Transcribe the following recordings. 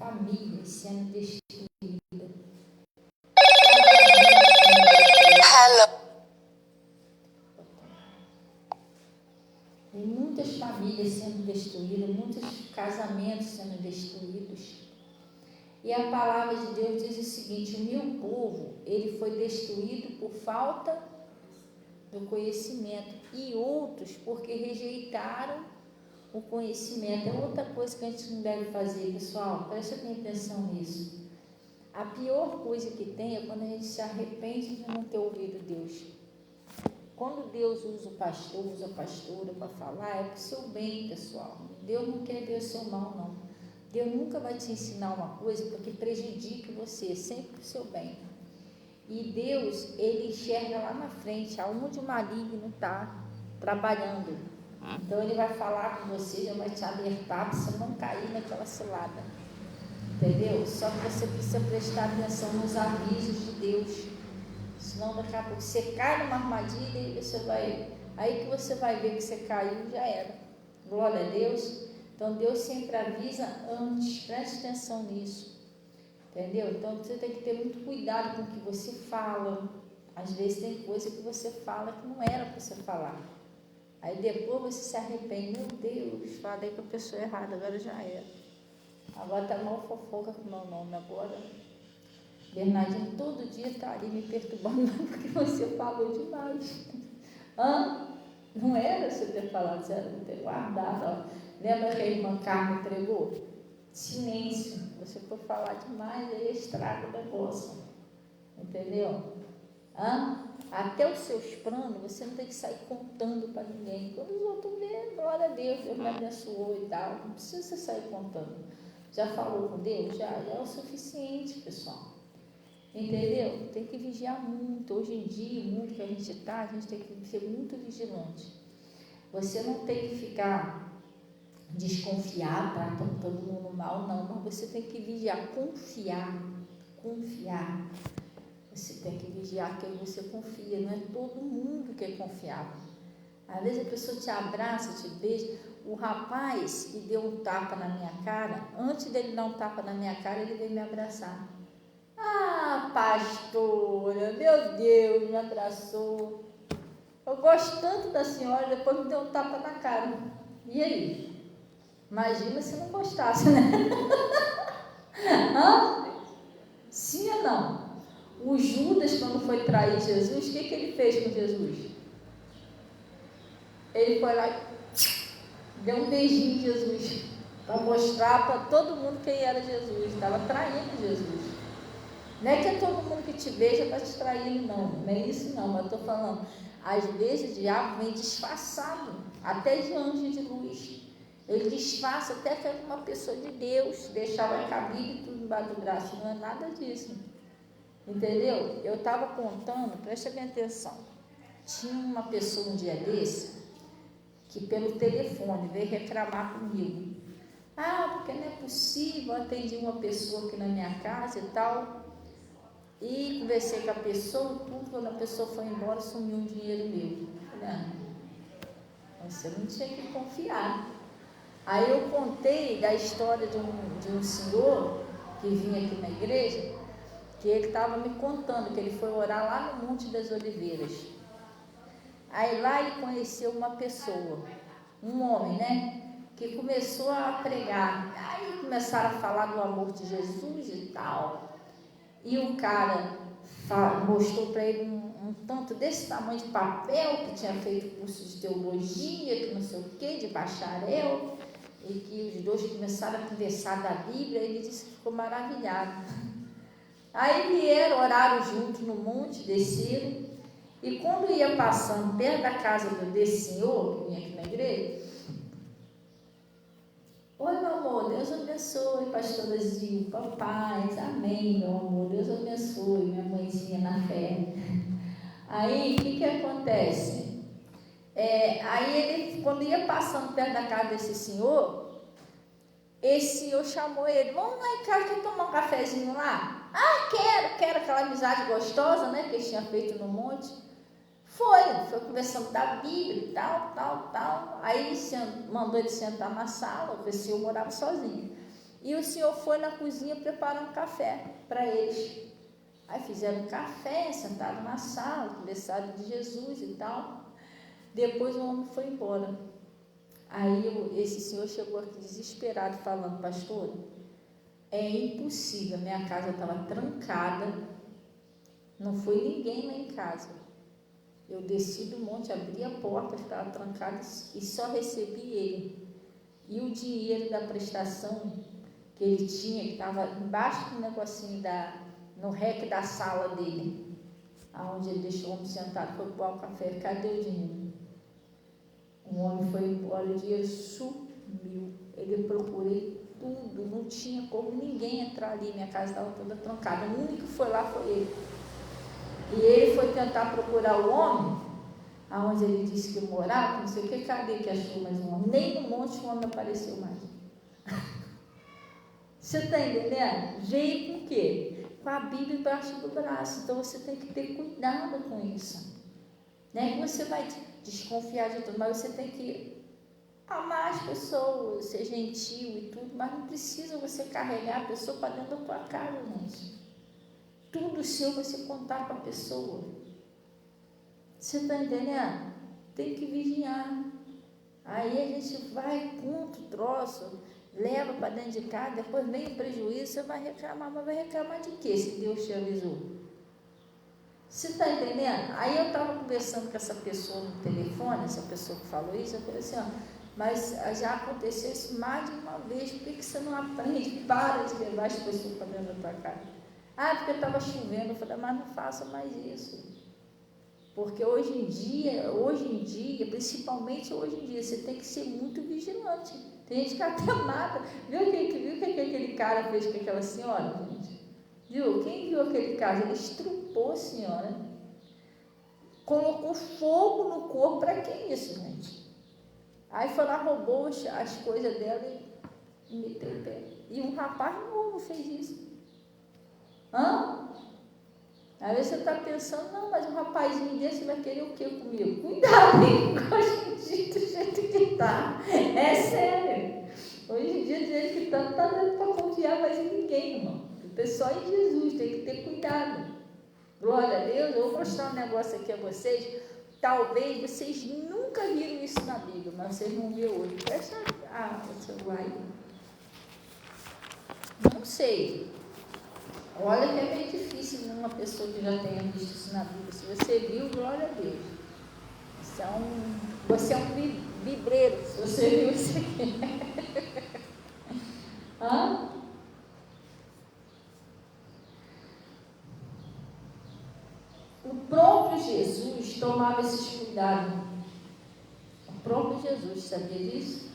famílias sendo destruídas. E muitas famílias sendo destruídas, muitos casamentos sendo destruídos. E a palavra de Deus diz o seguinte: o meu povo, ele foi destruído por falta do conhecimento, e outros porque rejeitaram o conhecimento. É outra coisa que a gente não deve fazer, pessoal, presta atenção nisso. A pior coisa que tem é quando a gente se arrepende de não ter ouvido Deus. Quando Deus usa o pastor, usa a pastora para falar, é para o seu bem, pessoal. Deus não quer ver o seu mal, não. Deus nunca vai te ensinar uma coisa porque prejudique você, sempre para o seu bem. E Deus, ele enxerga lá na frente, aonde o maligno está trabalhando. Então ele vai falar com você, já vai te alertar para você não cair naquela cilada. Entendeu? Só que você precisa prestar atenção nos avisos de Deus. Senão daqui a pouco você cai numa armadilha e você vai... Aí que você vai ver que você caiu, já era. Glória a Deus. Então Deus sempre avisa antes, preste atenção nisso. Entendeu? Então você tem que ter muito cuidado com o que você fala. Às vezes tem coisa que você fala que não era para você falar. Aí depois você se arrepende. Meu Deus, falei com a pessoa errada, agora já era. Agora está mal fofoca com o meu nome agora. Bernardinho todo dia está ali me perturbando porque você falou demais. Não era você ter falado, você era ter guardado. Ó. Lembra que a irmã Carmen entregou? Silêncio. Você for falar demais, aí estraga o negócio. Entendeu? Até os seus planos, você não tem que sair contando para ninguém. Quando os outros verem, glória a Deus, Deus me abençoou e tal. Não precisa você sair contando. Já falou com Deus? Já é o suficiente, pessoal. Entendeu? Tem que vigiar muito. Hoje em dia, o mundo que a gente está, a gente tem que ser muito vigilante. Você não tem que ficar desconfiado, tratando todo mundo mal, não. Mas você tem que vigiar, confiar. Você tem que vigiar quem você confia. Não é todo mundo que é confiável. Às vezes a pessoa te abraça, te beija. O rapaz que deu um tapa na minha cara, antes dele dar um tapa na minha cara, ele veio me abraçar. Ah, pastora, meu Deus, me abraçou. Eu gosto tanto da senhora, depois me deu um tapa na cara. E aí? Imagina se não gostasse, né? Sim ou não? O Judas, quando foi trair Jesus, o que ele fez com Jesus? Ele foi lá e deu um beijinho em Jesus, para mostrar para todo mundo quem era Jesus. Estava traindo Jesus. Não é que é todo mundo que te beija para te trair, não. Não é isso não, mas eu estou falando. Às vezes o diabo vem disfarçado, até de anjo de luz. Ele disfarça até que é uma pessoa de Deus, deixava a cabide e tudo embaixo do braço. Não é nada disso. Entendeu? Eu estava contando, presta bem atenção. Tinha uma pessoa um dia desse, que pelo telefone veio reclamar comigo. Porque não é possível, eu atendi uma pessoa aqui na minha casa e tal, e conversei com a pessoa, tudo, quando a pessoa foi embora, sumiu um dinheiro meu. Falei, você não tinha que confiar. Aí eu contei da história de um senhor que vinha aqui na igreja, que ele estava me contando que ele foi orar lá no Monte das Oliveiras. Aí lá ele conheceu uma pessoa, um homem, né? Que começou a pregar. Aí começaram a falar do amor de Jesus e tal. E o cara mostrou para ele um tanto desse tamanho de papel, que tinha feito curso de teologia, que não sei o que, de bacharel, e que os dois começaram a conversar da Bíblia. Ele disse que ficou maravilhado. Aí vieram, oraram juntos no monte, desceram, e quando ia passando perto da casa desse senhor, que vinha aqui na igreja, oi, meu amor, Deus abençoe, pastora Zilpa, paz, amém, meu amor, Deus abençoe, minha mãezinha na fé. Aí, o que acontece? Aí ele, quando ia passando perto da casa desse senhor, esse senhor chamou ele, vamos lá em casa, quer tomar um cafezinho lá? Quero, aquela amizade gostosa, né, que ele tinha feito no monte. Foi conversando da Bíblia e tal. Aí mandou ele sentar na sala, o senhor morava sozinho. E o Senhor foi na cozinha preparar um café para eles. Aí fizeram um café, sentaram na sala, conversaram de Jesus e tal. Depois o homem foi embora. Aí esse senhor chegou aqui desesperado, falando: pastor, é impossível, minha casa estava trancada, não foi ninguém lá em casa. Eu desci do monte, abri a porta, estava trancada e só recebi ele. E o dinheiro da prestação que ele tinha, que estava embaixo do negocinho no rec da sala dele, aonde ele deixou o homem sentado, foi pôr o café. Cadê o dinheiro? O homem foi embora, o dinheiro sumiu. Ele procurei tudo, não tinha como ninguém entrar ali, minha casa estava toda trancada. O único que foi lá foi ele. E ele foi tentar procurar o homem, aonde ele disse que morava, não sei o que, cadê que achou mais um homem? Nem no monte o homem apareceu mais. Você está entendendo? Veio com o quê? Com a Bíblia embaixo do braço. Então você tem que ter cuidado com isso. Não é que você vai desconfiar de tudo, mas você tem que amar as pessoas, ser gentil e tudo, mas não precisa você carregar a pessoa para dentro da tua casa, gente. Tudo seu você contar com a pessoa. Você está entendendo? Tem que vigiar. Aí a gente vai, conta o troço, leva para dentro de casa, depois vem o prejuízo, você vai reclamar, mas vai reclamar de quê se Deus te avisou? Você está entendendo? Aí eu estava conversando com essa pessoa no telefone, essa pessoa que falou isso, eu falei assim, ó, mas já aconteceu isso mais de uma vez, por que você não aprende? Para de levar as pessoas para dentro da tua casa. Ah, porque estava chovendo. Eu falei, mas não faça mais isso. Porque hoje em dia, principalmente hoje em dia, você tem que ser muito vigilante. Tem gente que até mata. Viu o que aquele cara fez com aquela senhora, gente? Viu? Quem viu aquele caso? Ele estrupou a senhora. Colocou fogo no corpo. Para que isso, gente? Aí foi lá, roubou as coisas dela e meteu o pé. E um rapaz novo fez isso. Hã? Aí você está pensando, não, mas um rapazinho desse vai querer o quê comigo? Cuidado, hein? Hoje em dia, do jeito que está. É sério. Hoje em dia, do jeito que está, não está dando para confiar mais em ninguém, irmão. O pessoal em Jesus tem que ter cuidado. Glória a Deus. Eu vou mostrar um negócio aqui a vocês. Talvez vocês nunca viram isso na Bíblia, mas vocês vão ver hoje. Presta o celular aí. Não sei. Olha que é meio difícil uma pessoa que já tenha visto isso na Bíblia. Se você viu, glória a Deus. Você é um vibreiro, se você viu isso aqui. Hã? O próprio Jesus tomava esses cuidados. O próprio Jesus sabia disso?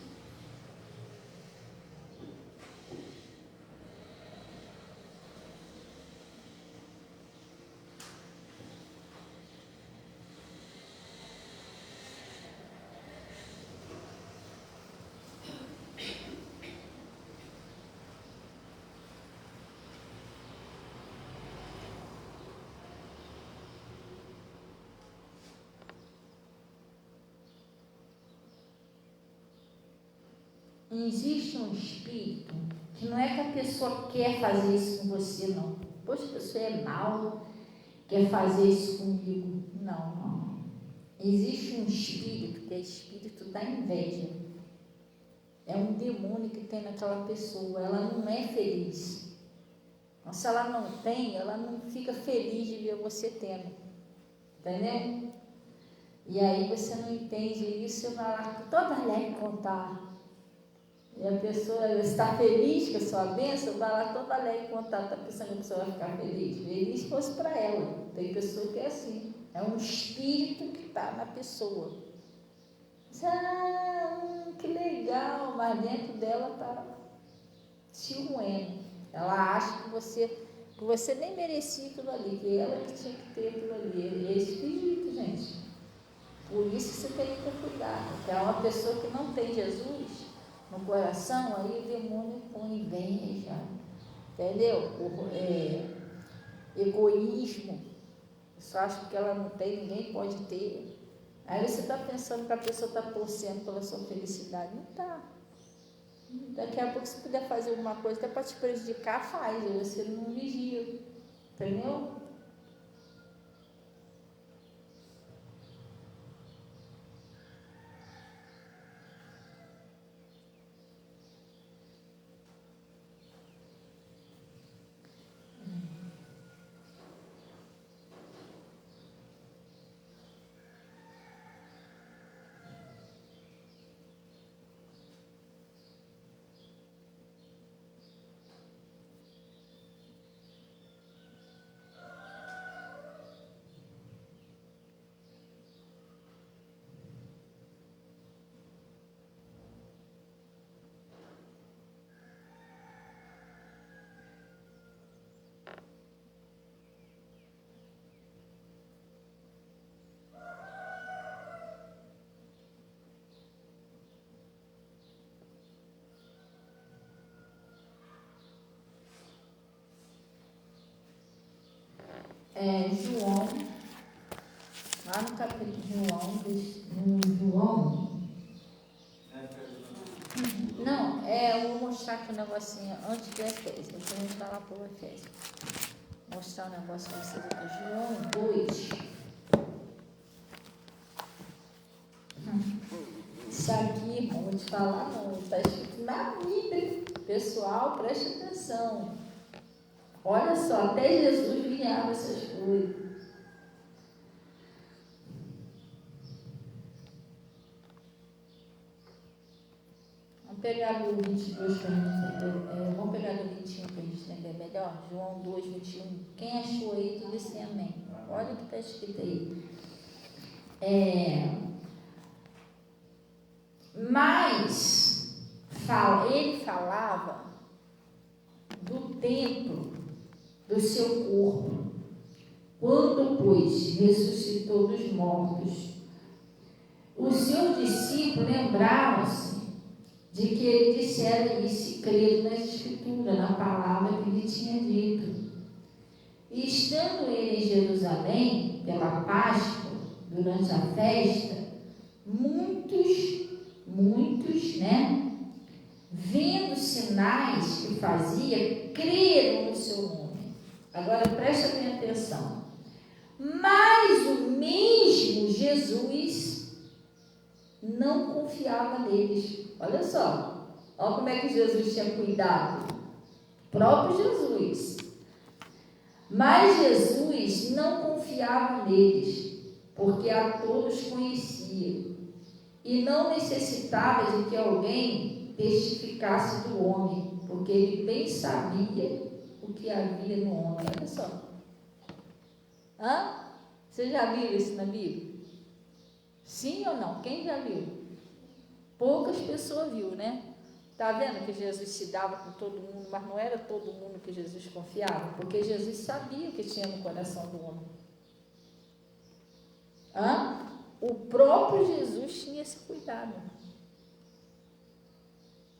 Existe um espírito que não é que a pessoa quer fazer isso com você, não. Poxa, a pessoa é mal, quer fazer isso comigo. Não. Existe um espírito que é espírito da inveja. É um demônio que tem naquela pessoa. Ela não é feliz. Então, se ela não tem, ela não fica feliz de ver você tendo. Entendeu? E aí você não entende isso, você vai lá toda alegre contar. E a pessoa está feliz com a sua bênção, vai lá toda alegre contar, está pensando que a pessoa vai ficar feliz. Feliz fosse para ela. Tem pessoa que é assim. É um espírito que está na pessoa. Que legal, mas dentro dela está se roendo. Ela acha que você nem merecia aquilo ali, que ela que tinha que ter aquilo ali. É espírito, gente. Por isso você tem que ter cuidado. Porque é uma pessoa que não tem Jesus no coração, aí o demônio põe inveja, entendeu? Egoísmo. Só acha que ela não tem, ninguém pode ter. Aí você está pensando que a pessoa está torcendo pela sua felicidade. Não está. Daqui a pouco, se puder fazer alguma coisa até para te prejudicar, faz. Você não vigia. Entendeu? João, lá no capítulo de João. Não, eu vou mostrar aqui um negocinho antes do Efésios, depois a gente vai lá para o Efésios. Mostrar um negócio para vocês aqui, João 2. Isso aqui, irmão, vou te falar, não, está escrito na Bíblia. Pessoal, preste atenção. Olha só, até Jesus vinhava essas coisas. Vamos pegar do 22 para a gente entender. Vamos pegar do 21 para a gente entender melhor. João 2, 21. Quem achou aí, tudo assim, amém. Olha o que está escrito aí. Mas ele falava do templo do seu corpo, quando, pois, ressuscitou dos mortos. Os seus discípulos lembravam-se de que ele dissera isso e creram na Escritura, na palavra que ele tinha dito. E estando ele em Jerusalém, pela Páscoa, durante a festa, muitos, vendo os sinais que fazia, creram no seu nome. Agora presta bem atenção. Mas o mesmo Jesus não confiava neles. Olha só. Olha como é que Jesus tinha cuidado. O próprio Jesus. Mas Jesus não confiava neles, porque a todos conhecia. E não necessitava de que alguém testificasse do homem, porque ele bem sabia o que havia no homem. Olha só. Você já viu isso na Bíblia? Sim ou não? Quem já viu? Poucas pessoas viu, né? Está vendo que Jesus se dava com todo mundo, mas não era todo mundo que Jesus confiava, porque Jesus sabia o que tinha no coração do homem. O próprio Jesus tinha esse cuidado.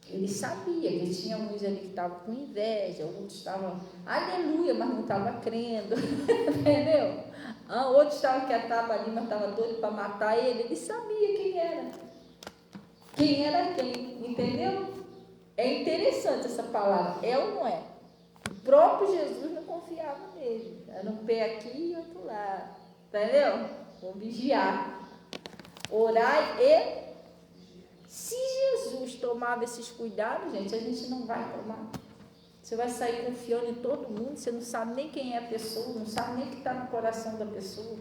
Ele sabia que tinha uns ali que estavam com inveja, outros estavam, aleluia, mas não estavam crendo, entendeu? Outros estavam que estavam ali, mas estavam doidos para matar ele. Ele sabia quem era. Quem era quem, entendeu? É interessante essa palavra, é ou não é? O próprio Jesus não confiava nele. Era um pé aqui e outro lá, entendeu? Vou vigiar. Orai e... Se Jesus tomava esses cuidados, gente, a gente não vai tomar. Você vai sair confiando em todo mundo, você não sabe nem quem é a pessoa, não sabe nem o que está no coração da pessoa,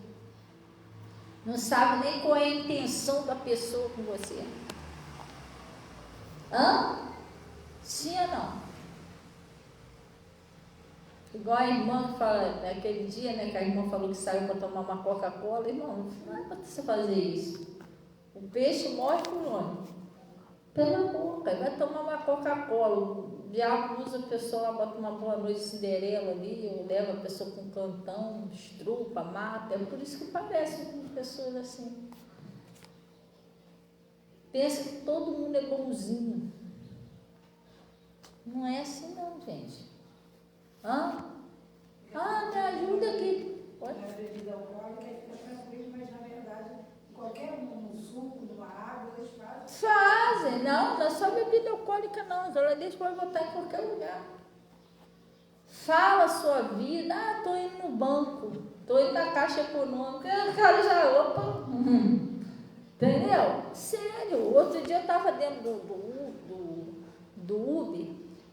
não sabe nem qual é a intenção da pessoa com você. Sim ou não? Igual a irmã que fala, naquele dia, né, que a irmã falou que saiu para tomar uma Coca-Cola. Irmão, não é para você fazer isso. O peixe morre por onde? Pela boca. Vai tomar uma Coca-Cola. O diabo usa a pessoa lá, bota uma boa noite Cinderela ali, ou leva a pessoa com um cantão, estrupa, mata. É por isso que parecem com pessoas assim. Pensa que todo mundo é bonzinho. Não é assim não, gente. Me ajuda aqui. Pode? A bebida alcoólica fica tranquilo, mas na verdade, qualquer um, no suco, numa água, eles fazem. fazem? Não é só bebida alcoólica não, a geladeira pode botar em qualquer lugar. Fala a sua vida, estou indo no banco, estou indo na Caixa Econômica, o cara já, opa, entendeu? Sério, outro dia eu estava dentro do Uber,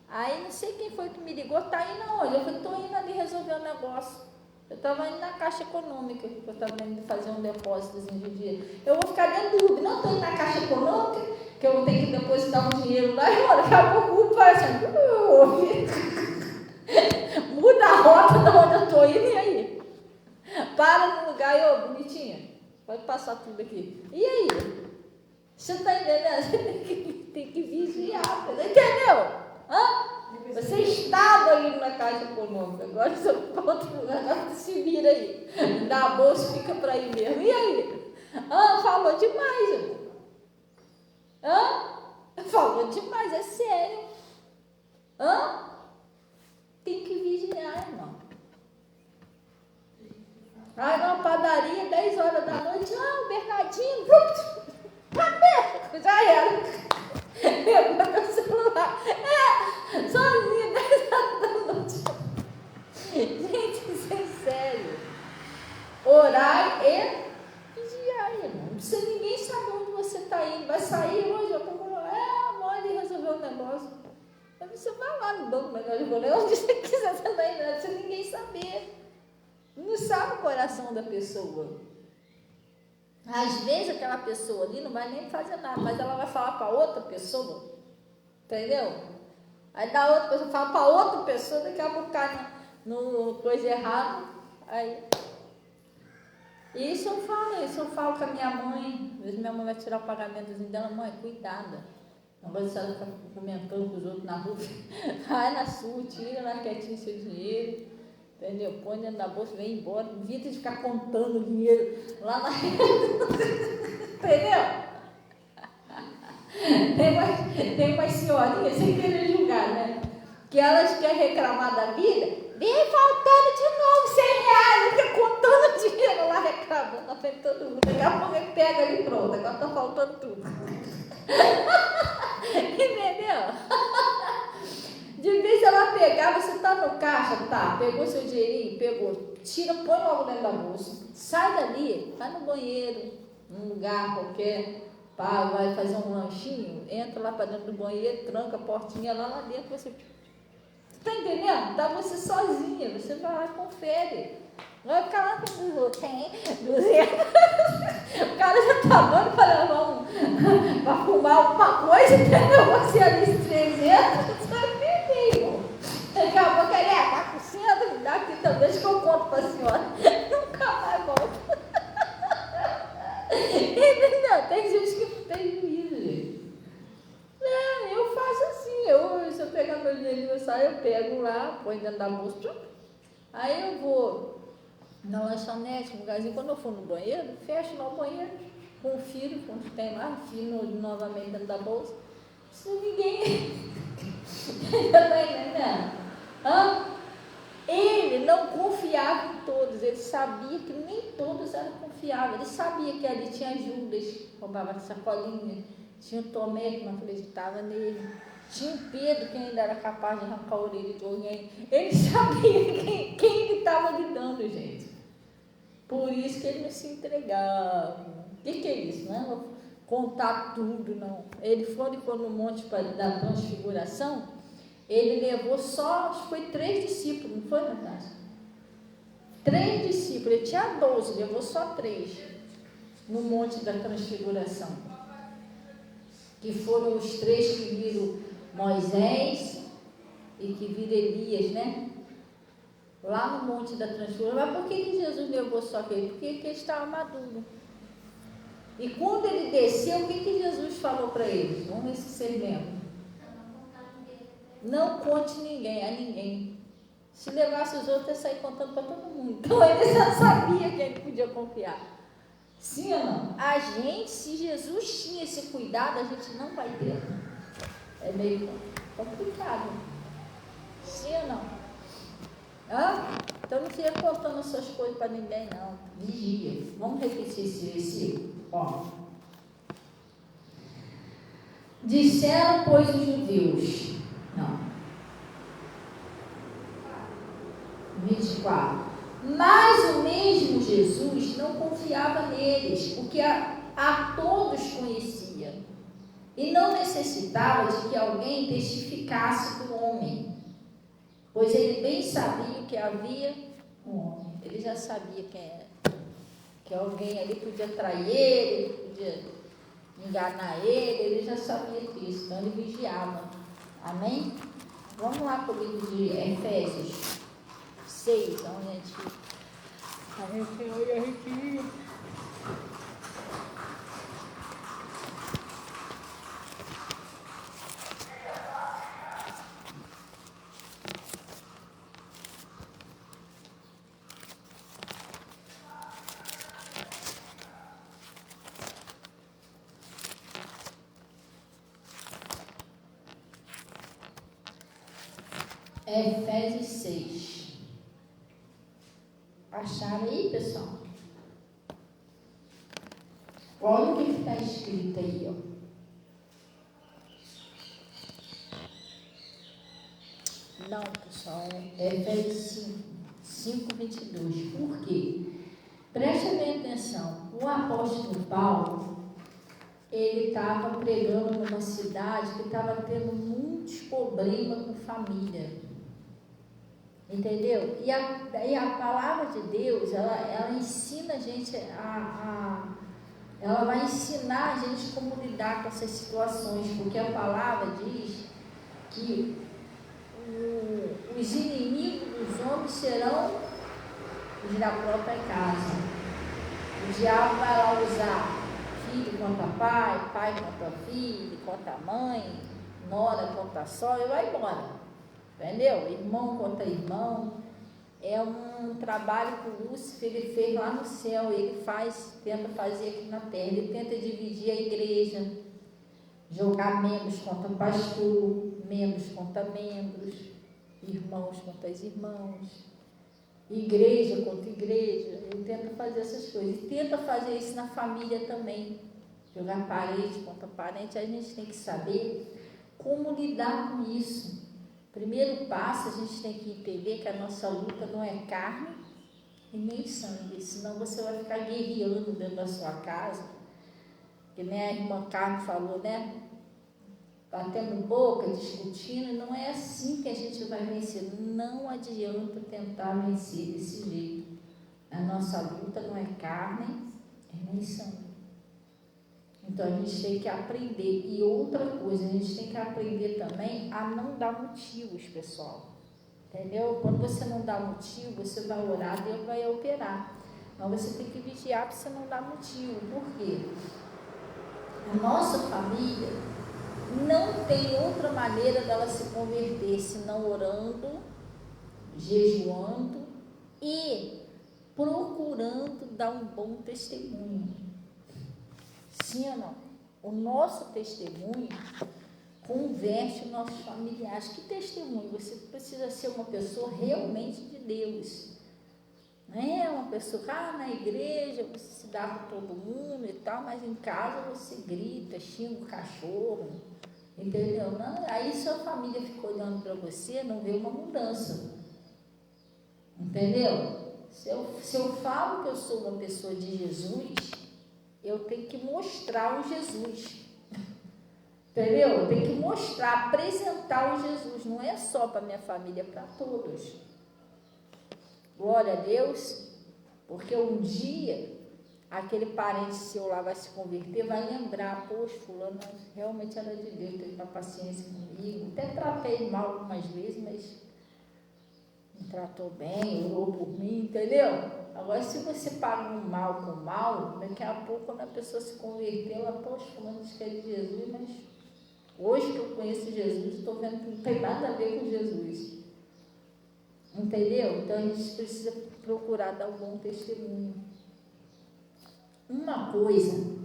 aí não sei quem foi que me ligou, tá indo aonde? Eu falei, estou indo ali resolver um negócio. Eu estava indo na Caixa Econômica, eu estava indo fazer um depósito de dinheiro. Eu vou ficar dentro do Uber, não estou indo na Caixa Econômica, que eu tenho que depositar um dinheiro lá, e olha, acabou o Uber, assim, muda a rota de onde eu estou indo, e aí? Para no lugar, e ô, bonitinha, pode passar tudo aqui. E aí? Você está entendendo? Você tem que vigiar, entendeu? Hã? Você estava indo na Caixa Econômica, agora você vai para outro lugar, agora se vira aí. Dá a bolsa, fica para aí mesmo. E aí? Falou demais, irmão. Falou demais, é sério. Tem que vigiar, irmão. Aí numa padaria, 10 horas da noite, o Bernardinho, já era. Pegou meu celular. Sozinha, 10 horas da noite. Gente, isso é sério. Orar e vigiar, irmão. Não precisa ninguém saber onde você está indo. Vai sair hoje, eu estou com mãe e resolver o negócio. Aí você vai lá no banco, melhor de goleiro, onde você quiser, você está indo, não precisa ninguém saber. Não sabe o coração da pessoa. Às vezes aquela pessoa ali não vai nem fazer nada, mas ela vai falar para outra pessoa, entendeu? Aí da outra pessoa fala para outra pessoa, daqui a pouco cai no coisa errada. Aí. Isso eu falo com a minha mãe. Às vezes minha mãe vai tirar o pagamentozinho dela, mãe, cuidada. Não vai deixar ela ficar comentando com os outros na rua. Vai na sua, tira lá quietinho seu dinheiro. Entendeu? Põe dentro da bolsa, vem embora. Evita de ficar contando o dinheiro lá na. Entendeu? Tem umas senhorinhas, sem querer julgar, né? Que elas querem reclamar da vida, vem faltando de novo R$100, fica contando dinheiro lá, reclamando na frente de todo mundo. Daqui a pouco ele pega ali, pronto, agora tá faltando tudo. Entendeu? De vez ela pegar, você tá no caixa, tá? Pegou seu dinheirinho, pegou, tira, põe logo dentro da bolsa, sai dali, vai no banheiro, num lugar qualquer, pá, vai fazer um lanchinho, entra lá para dentro do banheiro, tranca a portinha lá dentro, você. Tá entendendo? Tá você sozinha, você vai lá e confere. Não vai ficar lá com os outros, tem 200. O cara já tá doido para levar para fumar alguma coisa, entendeu? Você ali 300, você vai perder, irmão. Daqui a pouco ele 400, dá aqui também, deixa que eu conto para a senhora. Nunca mais volta. Entendeu? Tem gente que não tem juízo, gente. Eu faço assim, se eu pegar meu dinheirinho, eu pego lá, põe dentro da bolsa, aí eu vou na lanchonete, um lugarzinho, quando eu for no banheiro, fecho lá o banheiro, confiro quanto tem lá, enfio novamente dentro da bolsa, se ninguém está entendendo? Ele não confiava em todos, ele sabia que nem todos eram confiáveis, ele sabia que ali tinha Judas, roubava sacolinha, tinha o Tomé que não acreditava nele, tinha o Pedro que ainda era capaz de arrancar a orelha de alguém. Ele sabia quem ele estava lidando, gente. Por isso que ele não se entregava. O que é isso? Não é contar tudo, não. Ele foi no monte da transfiguração, ele levou só, acho que foi 3 discípulos, não foi, Natália? 3 discípulos, ele tinha 12, levou só 3 no monte da transfiguração. Que foram os 3 que viram Moisés e que viram Elias, né? Lá no Monte da Transfiguração. Mas por que Jesus levou só aquele? Porque ele estava maduro. E quando ele desceu, o que Jesus falou para eles? Vamos ver se vocês lembram. Não conte a ninguém. Se levasse os outros, ia sair contando para todo mundo. Então ele já sabia que ele podia confiar. Sim ou não? A gente, se Jesus tinha esse cuidado, a gente não vai ter. É meio complicado. Sim ou não? Então não fica contando essas coisas para ninguém, não. Vigia. Vamos repetir esse versículo. Disseram, pois, os judeus. Não. 24. Mas o mesmo Jesus não confiava neles, porque a todos conhecia, e não necessitava de que alguém testificasse do homem, pois ele bem sabia que havia um homem. Ele já sabia quem era, que alguém ali podia trair ele, podia enganar ele já sabia disso, então ele vigiava. Amém? Vamos lá para o livro de Efésios 6, onde a gente Efésios 6. Acharam aí, pessoal? Olha o que está escrito aí, ó. Não, pessoal, é Efésios 5, 22. Por quê? Preste bem atenção. O apóstolo Paulo, ele estava pregando numa cidade que estava tendo muitos problemas com família. Entendeu? E a palavra de Deus, ela ensina a gente ela vai ensinar a gente como lidar com essas situações, porque a palavra diz que os inimigos dos homens serão os da própria casa. O diabo vai lá usar filho contra pai, pai contra filho, contra mãe, nora contra sogra, e vai embora. Entendeu? Irmão contra irmão. É um trabalho que o Lúcifer ele fez lá no céu, ele tenta fazer aqui na terra, ele tenta dividir a igreja, jogar membros contra pastor, membros contra membros, irmãos contra irmãos, igreja contra igreja. Ele tenta fazer essas coisas, ele tenta fazer isso na família também, jogar parente contra parente. A gente tem que saber como lidar com isso. Primeiro passo, a gente tem que entender que a nossa luta não é carne e nem sangue, senão você vai ficar guerreando dentro da sua casa, que nem a irmã Carmen falou, né? Batendo boca, discutindo, e não é assim que a gente vai vencer. Não adianta tentar vencer desse jeito. A nossa luta não é carne e nem sangue. Então a gente tem que aprender. E outra coisa, a gente tem que aprender também a não dar motivos, pessoal. Entendeu? Quando você não dá motivo, você vai orar, Deus vai operar. Mas você tem que vigiar para você não dar motivo. Por quê? A nossa família não tem outra maneira dela se converter senão orando, jejuando e procurando dar um bom testemunho. Sim ou não? O nosso testemunho converte os nossos familiares. Que testemunho? Você precisa ser uma pessoa realmente de Deus. Não é uma pessoa que na igreja você se dá com todo mundo e tal, mas em casa você grita, xinga o cachorro, entendeu? Não, aí sua família fica olhando para você, não vê uma mudança. Entendeu? Se eu falo que eu sou uma pessoa de Jesus, eu tenho que mostrar o Jesus. Entendeu? Eu tenho que mostrar, apresentar o Jesus. Não é só para minha família, é para todos. Glória a Deus. Porque um dia, aquele parente seu lá vai se converter, vai lembrar, poxa, fulano realmente era de Deus, teve uma paciência comigo. Até tratei mal algumas vezes, mas me tratou bem, orou por mim, entendeu? Agora, se você paga um mal com mal, daqui a pouco, quando a pessoa se converteu, ela, poxa, fulano diz que é de Jesus, mas hoje que eu conheço Jesus, estou vendo que não tem nada a ver com Jesus. Entendeu? Então, a gente precisa procurar dar um bom testemunho. Uma coisa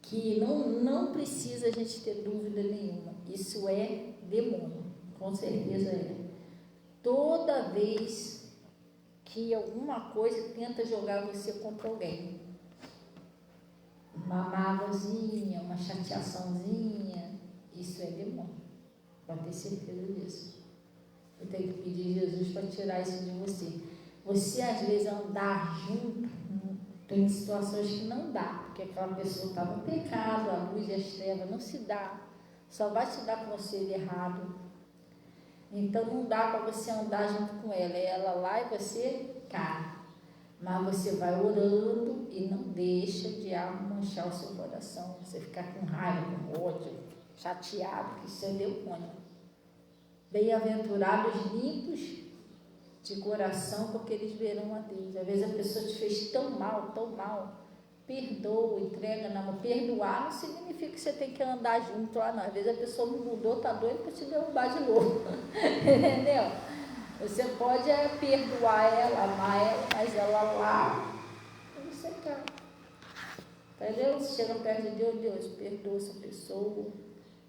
que não precisa a gente ter dúvida nenhuma, isso é demônio, com certeza é. Toda vez que alguma coisa tenta jogar você contra alguém, uma mágoazinha, uma chateaçãozinha, Isso é demônio. Pode ter certeza disso. Eu tenho que pedir Jesus para tirar isso de você. Você, às vezes, andar junto, tem situações que não dá, porque aquela pessoa está no pecado, a luz e as trevas não se dá, só vai se dar conselho errado. Então não dá para você andar junto com ela, é ela lá e você cá. Mas você vai orando e não deixa o diabo manchar o seu coração, você ficar com raiva, com ódio, chateado, que isso é demônio. Bem-aventurados limpos de coração, porque eles verão a Deus. Às vezes a pessoa te fez tão mal, perdoa, entrega na mão. Perdoar não significa que você tem que andar junto lá, não. Às vezes a pessoa não mudou, está doida para te derrubar de novo. Entendeu? Você pode perdoar ela, amar ela, mas ela lá, você quer. Entendeu? Você chega perto de Deus, Deus, perdoa essa pessoa,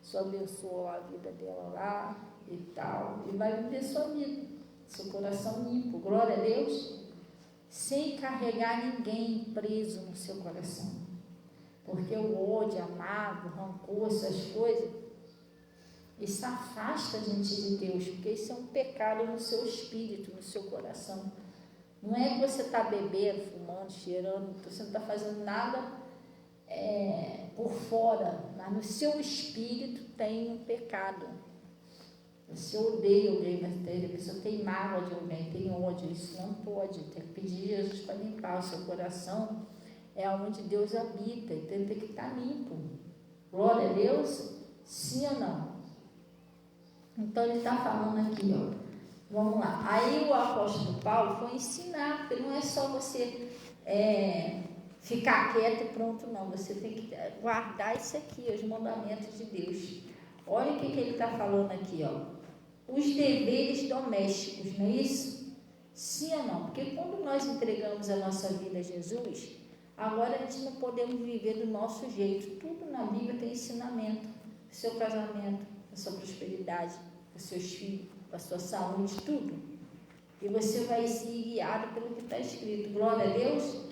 só abençoa a vida dela lá e tal, e vai viver sua vida. Seu coração limpo, glória a Deus, sem carregar ninguém preso no seu coração, porque o ódio, a mágoa, o rancor, essas coisas, isso afasta a gente de Deus, porque isso é um pecado no seu espírito, no seu coração. Não é que você está bebendo, fumando, cheirando, você não está fazendo nada por fora, mas no seu espírito tem um pecado. Você odeia alguém, a pessoa tem mágoa de alguém, tem ódio, isso não pode. Tem que pedir Jesus para limpar o seu coração, é onde Deus habita, então tem que estar limpo. Glória a Deus, sim ou não? Então ele está falando aqui, ó. Vamos lá. Aí o apóstolo Paulo foi ensinar, porque não é só você ficar quieto e pronto, não. Você tem que guardar isso aqui, os mandamentos de Deus. Olha o que ele está falando aqui, ó. Os deveres domésticos, não é isso? Sim ou não? Porque quando nós entregamos a nossa vida a Jesus, agora a gente não podemos viver do nosso jeito. Tudo na Bíblia tem ensinamento. O seu casamento, a sua prosperidade, os seus filhos, a sua saúde, tudo. E você vai ser guiado pelo que está escrito. Glória a Deus.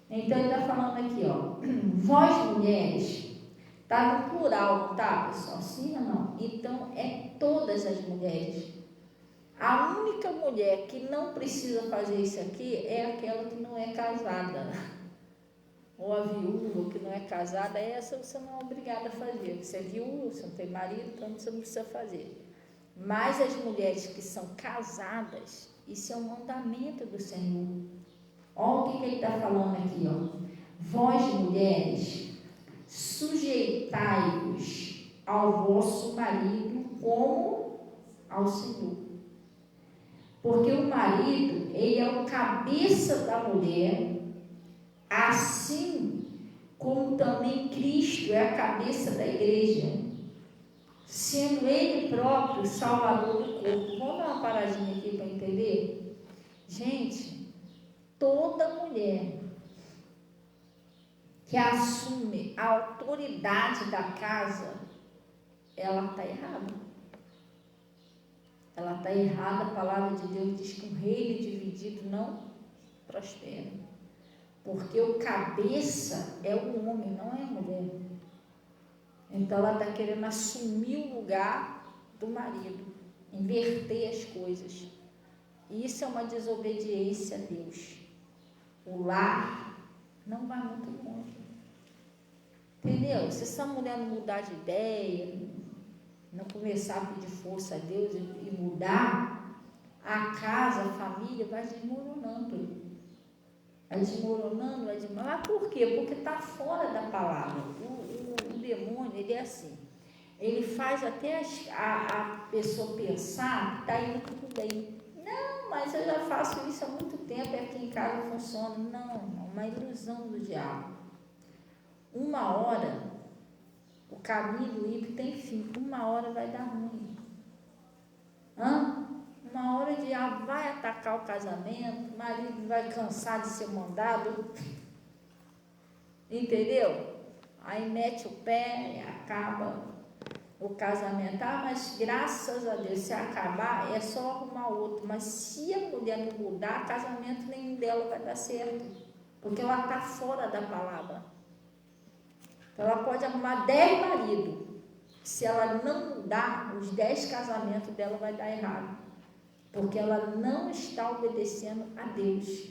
Então ele está falando aqui, ó. Vós mulheres, está no plural, não está, pessoal? Sim ou não? Então é todas as mulheres. A única mulher que não precisa fazer isso aqui é aquela que não é casada. Ou a viúva que não é casada, essa você não é obrigada a fazer. Você é viúva, você não tem marido, então você não precisa fazer. Mas as mulheres que são casadas, isso é um mandamento do Senhor. Olha o que ele está falando aqui, ó. Vós, mulheres, sujeitai-vos ao vosso marido como ao Senhor. Porque o marido, ele é o cabeça da mulher, assim como também Cristo é a cabeça da igreja, sendo ele próprio o salvador do corpo. Vamos dar uma paradinha aqui para entender? Gente, toda mulher que assume a autoridade da casa, ela está errada. Ela está errada. A palavra de Deus diz que um reino dividido não prospera. Porque o cabeça é o homem, não é a mulher. Então ela está querendo assumir o lugar do marido, inverter as coisas. Isso é uma desobediência a Deus. O lar não vai muito longe. Entendeu? Se essa mulher não mudar de ideia, não começar a pedir força a Deus e mudar, a casa, a família vai desmoronando. Vai desmoronando. Mas por quê? Porque está fora da palavra. O demônio, ele é assim. Ele faz até a pessoa pensar que está indo tudo bem. Não, mas eu já faço isso há muito tempo, aqui em casa funciona. Não, uma ilusão do diabo. Uma hora, o caminho do ímpio tem fim. Uma hora vai dar ruim. Uma hora o diabo vai atacar o casamento, o marido vai cansar de ser mandado. Entendeu? Aí mete o pé e acaba o casamento. Mas graças a Deus, se acabar, é só arrumar outro. Mas se a mulher não mudar, casamento nenhum dela vai dar certo. Porque ela está fora da palavra. Então ela pode arrumar 10 maridos. Se ela não mudar, os 10 casamentos dela vai dar errado. Porque ela não está obedecendo a Deus.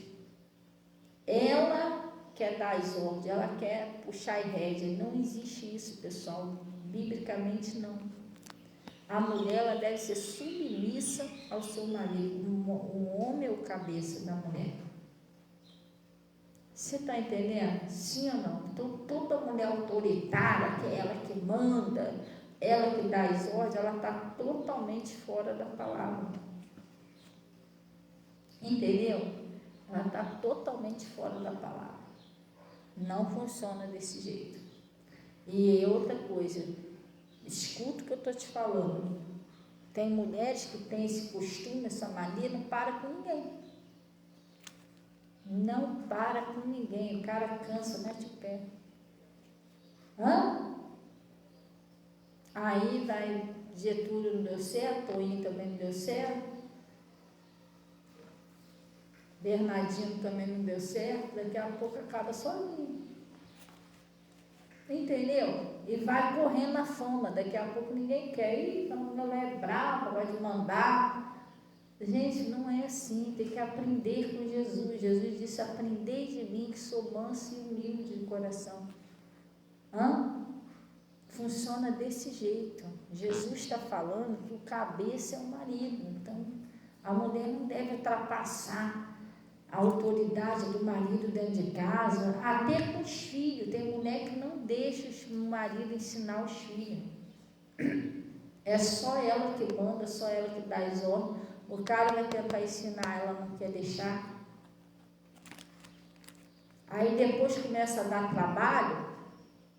Ela quer dar as ordens, ela quer puxar a rédea. Não existe isso, pessoal. Biblicamente, não. A mulher, ela deve ser submissa ao seu marido. O homem é o cabeça da mulher. Você está entendendo? Sim ou não? Então, toda mulher autoritária, que é ela que manda, ela que dá as ordens, ela está totalmente fora da palavra. Entendeu? Ela está totalmente fora da palavra. Não funciona desse jeito. E outra coisa, escuta o que eu estou te falando. Tem mulheres que têm esse costume, essa mania, não para com ninguém. Não para com ninguém. O cara cansa, mete o pé. Aí vai Getúlio não deu certo, Toinho também não deu certo, Bernardino também não deu certo, daqui a pouco acaba sozinho. Entendeu? E vai correndo na fama, daqui a pouco ninguém quer ir, então ela é brava, vai demandar. Gente, não é assim, tem que aprender com Jesus. Jesus disse, aprendei de mim que sou manso e humilde de coração. Funciona desse jeito. Jesus está falando que o cabeça é o marido, então a mulher não deve ultrapassar a autoridade do marido dentro de casa, até com os filhos. Tem mulher que não deixa o marido ensinar os filhos. É só ela que manda, só ela que dá as ordens. O cara vai tentar ensinar, ela não quer deixar. Aí depois começa a dar trabalho.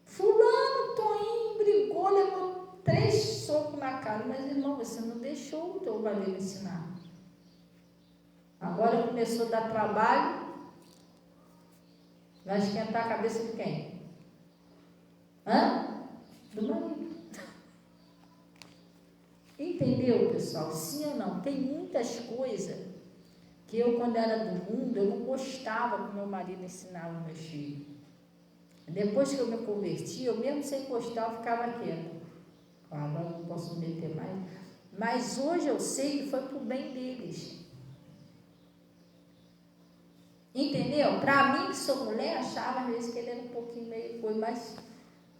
Fulano, Toinho, brigou, levou 3 socos na cara. Mas, irmão, você não deixou o teu marido ensinar. Agora começou a dar trabalho, vai esquentar a cabeça de quem? Do marido. Entendeu, pessoal? Sim ou não? Tem muitas coisas que eu, quando era do mundo, eu não gostava que meu marido ensinava meus filhos. Depois que eu me converti, eu mesmo sem gostar, eu ficava quieta. Agora não posso me meter mais. Mas hoje eu sei que foi para o bem deles. Entendeu? Para mim, que sou mulher, achava às vezes que ele era um pouquinho meio coisa, mas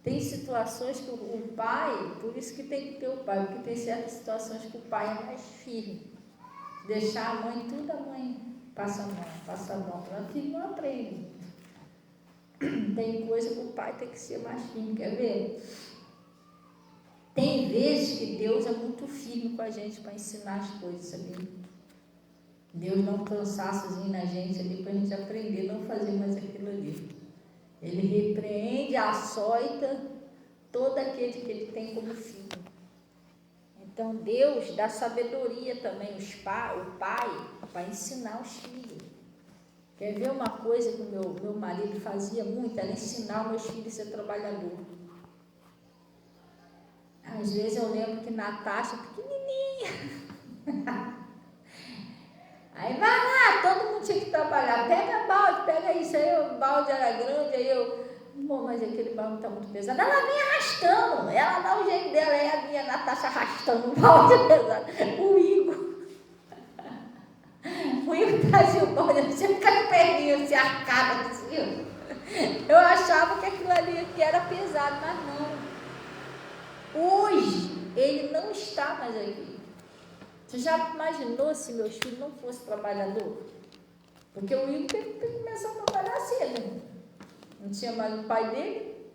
tem situações que o pai, por isso que tem que ter o pai, porque tem certas situações que o pai é mais firme. Deixar a mãe, tudo a mãe passa a mão. A filha não aprende. Tem coisa que o pai tem que ser mais firme, quer ver? Tem vezes que Deus é muito firme com a gente para ensinar as coisas, sabia? Deus dá um cansaçozinho na gente ali para a gente aprender, não fazer mais aquilo ali. Ele repreende, açoita todo aquele que ele tem como filho. Então Deus dá sabedoria também, o pai, para ensinar os filhos. Quer ver uma coisa que o meu marido fazia muito? Era ensinar os meus filhos a ser trabalhador. Às vezes eu lembro que Natasha, pequenininha, aí vai lá, todo mundo tinha que trabalhar, pega balde, pega isso, aí o balde era grande, aí eu, mas aquele balde está muito pesado, ela vem arrastando, ela dá o jeito dela, aí a minha Natasha arrastando o balde pesado, o Igor trazia o balde, eu tinha que ficar de perninha assim, arcada assim, eu achava que aquilo ali aqui era pesado, mas não. Hoje, ele não está mais aqui. Você já imaginou se meus filhos não fossem trabalhadores? Porque o Igor teve que começar a trabalhar cedo. Não tinha mais o pai dele.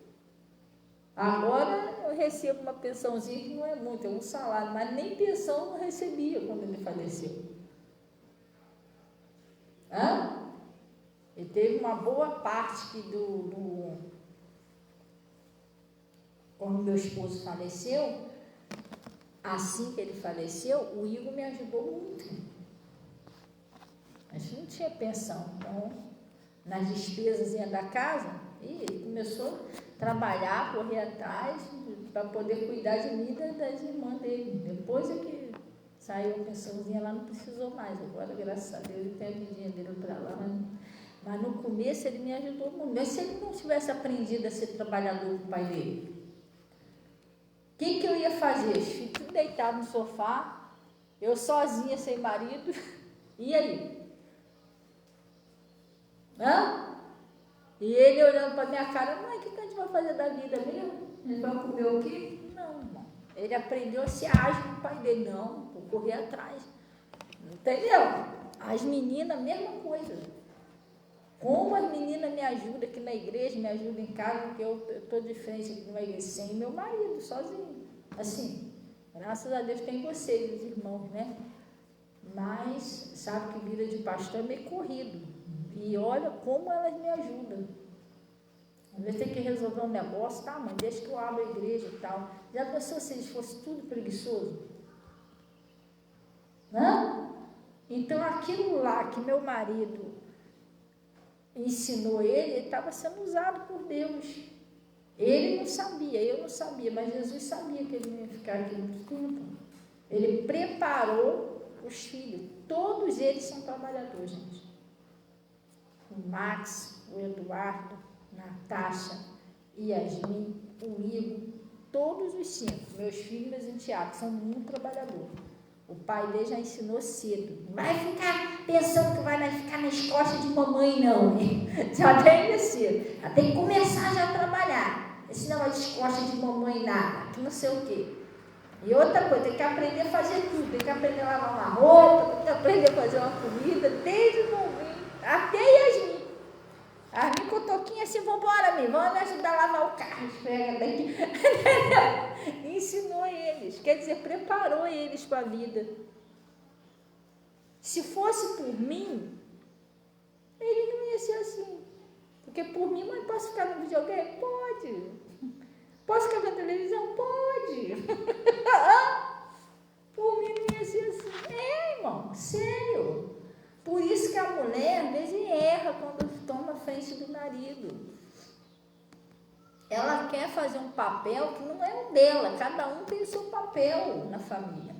Agora eu recebo uma pensãozinha que não é muito, é um salário, mas nem pensão eu não recebia quando ele faleceu. Ele teve uma boa parte que quando meu esposo faleceu, assim que ele faleceu, o Igor me ajudou muito. A gente não tinha pensão, então, nas despesas da casa, ele começou a trabalhar, correr atrás, para poder cuidar de mim e das irmãs dele. Depois é que saiu a pensãozinha lá, não precisou mais. Agora, graças a Deus, ele tem a vidinha dele para lá, mas no começo ele me ajudou muito. Mas se ele não tivesse aprendido a ser trabalhador com o pai dele, que eu ia fazer? Os filhos tudo deitados no sofá, eu sozinha, sem marido, e aí? E ele olhando para minha cara, mãe, o que a gente vai fazer da vida mesmo? Ele vai comer o quê? Não, irmão. Ele aprendeu a ser ágil com o pai dele. Não, vou correr atrás. Entendeu? As meninas, mesma coisa. Como as meninas me ajudam aqui na igreja, me ajudam em casa, porque eu estou de frente aqui numa igreja sem meu marido, sozinho. Assim, graças a Deus tem vocês, os irmãos, né? Mas sabe que vida de pastor é meio corrido. E olha como elas me ajudam. Às vezes tem que resolver um negócio, tá, mãe, deixa que eu abro a igreja e tal. Já pensou se eles fossem tudo preguiçoso? Então aquilo lá que meu marido ensinou ele estava sendo usado por Deus. Ele não sabia, eu não sabia, mas Jesus sabia que ele não ia ficar aqui muito tempo. Ele preparou os filhos. Todos eles são trabalhadores, gente. O Max, o Eduardo, Natasha, Yasmin, o Igor, todos os 5, meus filhos, meus enteados, são muito trabalhadores. O pai dele já ensinou cedo. Não vai ficar pensando que vai ficar nas costas de mamãe, não. Já desde cedo. Já tem que começar já a trabalhar. Esse não é de costas de mamãe nada, que não sei o quê. E outra coisa, tem que aprender a fazer tudo. Tem que aprender a lavar uma roupa, tem que aprender a fazer uma comida, desde o novinho até Yasmin. A minha cotoquinha assim, vambora, vamos me ajudar a lavar o carro, pega daqui. Ensinou eles, quer dizer, preparou eles para a vida. Se fosse por mim, ele não ia ser assim. Porque por mim, mãe, posso ficar no videogame? Pode. Posso ficar na televisão? Pode. Por mim não ia ser assim. Irmão, sério. Por isso que a mulher, às vezes, erra quando toma a frente do marido. Ela quer fazer um papel que não é o dela. Cada um tem o seu papel na família.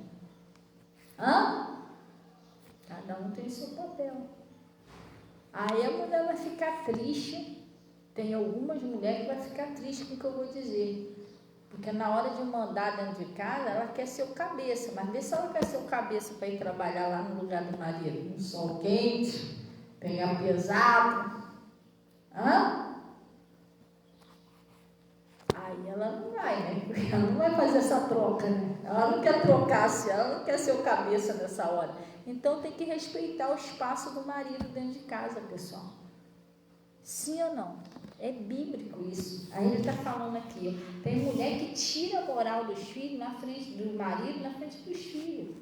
Cada um tem o seu papel. Aí a mulher vai ficar triste. Tem algumas mulheres que vai ficar triste com o que eu vou dizer. Porque na hora de mandar dentro de casa, ela quer ser o cabeça. Mas vê se ela quer ser o cabeça para ir trabalhar lá no lugar do marido. Um sol quente, pegar pesado. Aí ela não vai, né? Porque ela não vai fazer essa troca, né? Ela não quer trocar-se, ela não quer ser o cabeça nessa hora. Então tem que respeitar o espaço do marido dentro de casa, pessoal. Sim ou não? É bíblico isso. Aí ele está falando aqui, ó, tem mulher que tira a moral dos filhos na frente do marido, na frente dos filhos.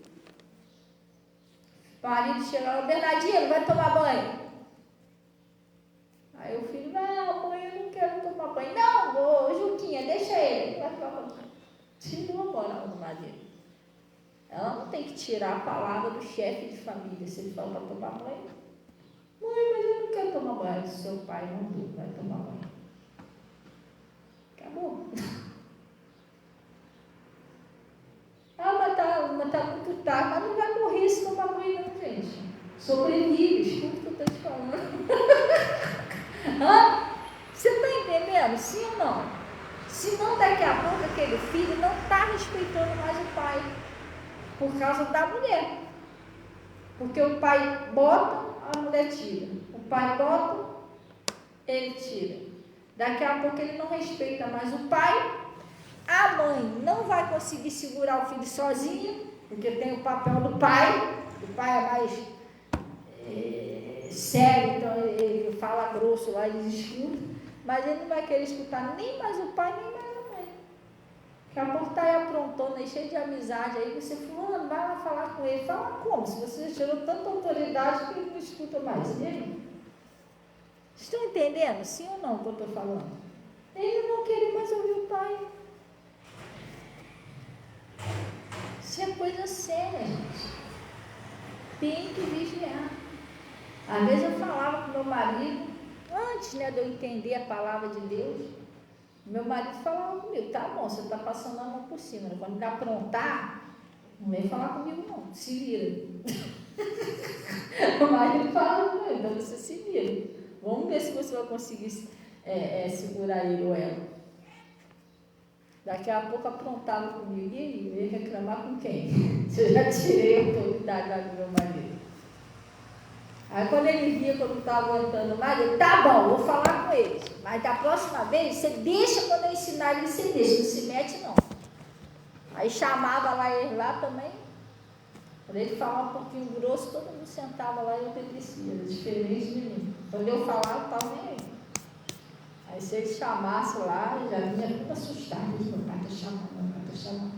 O marido chega lá, Bernardino, vai tomar banho. Aí o filho, não, mãe, eu não quero tomar banho. Não, vou, Juquinha, deixa ele. Vai tomar banho. Tirou a moral do marido. Ela não tem que tirar a palavra do chefe de família. Se ele fala para tomar banho, mãe, mas eu não quero tomar banho. Seu pai não vai tomar banho. Acabou. Mas tá muito tarde. Mas não vai morrer se tomar banho não, gente. Sobrevive, escuta o que eu estou te falando. Você está entendendo? Sim ou não? Senão daqui a pouco aquele filho não está respeitando mais o pai. Por causa da mulher. Porque o pai bota, a mulher tira. O pai bota, ele tira. Daqui a pouco ele não respeita mais o pai. A mãe não vai conseguir segurar o filho sozinha, porque tem o papel do pai. O pai é mais sério, então ele fala grosso lá, eles escutam. Mas ele não vai querer escutar nem mais o pai, nem mais a mãe. Daqui a pouco está aí aprontando, aí cheio de amizade. Aí você fulano, vai lá falar com ele. Fala como? Se você tirou tanta autoridade que ele não escuta mais. E aí? Estão entendendo? Sim ou não o que eu estou falando? Ele não quer mais ouvir o pai. Isso é coisa séria, gente. Tem que vigiar. Às vezes eu falava com meu marido, antes, né, de eu entender a palavra de Deus, meu marido falava comigo, tá bom, você está passando a mão por cima, né? Quando me aprontar, não vem falar comigo não, se vira. O marido fala comigo, então você se vira. Vamos ver se você vai conseguir segurar ele ou ela. Daqui a pouco aprontava comigo e eu ia reclamar com quem? Se eu já tirei a autoridade do meu marido. Aí quando ele via que eu não estava aguentando mais, ele, tá bom, vou falar com eles. Mas da próxima vez, você deixa quando eu ensinar ele, você deixa, não se mete não. Aí chamava lá ele lá também. Quando ele falava um pouquinho grosso, todo mundo sentava lá e obedecia. Era diferente de mim. Quando eu falava, eu estava nem aí. Aí se ele chamasse lá, eu já vinha tudo assustado. Meu pai está chamando, meu pai está chamando.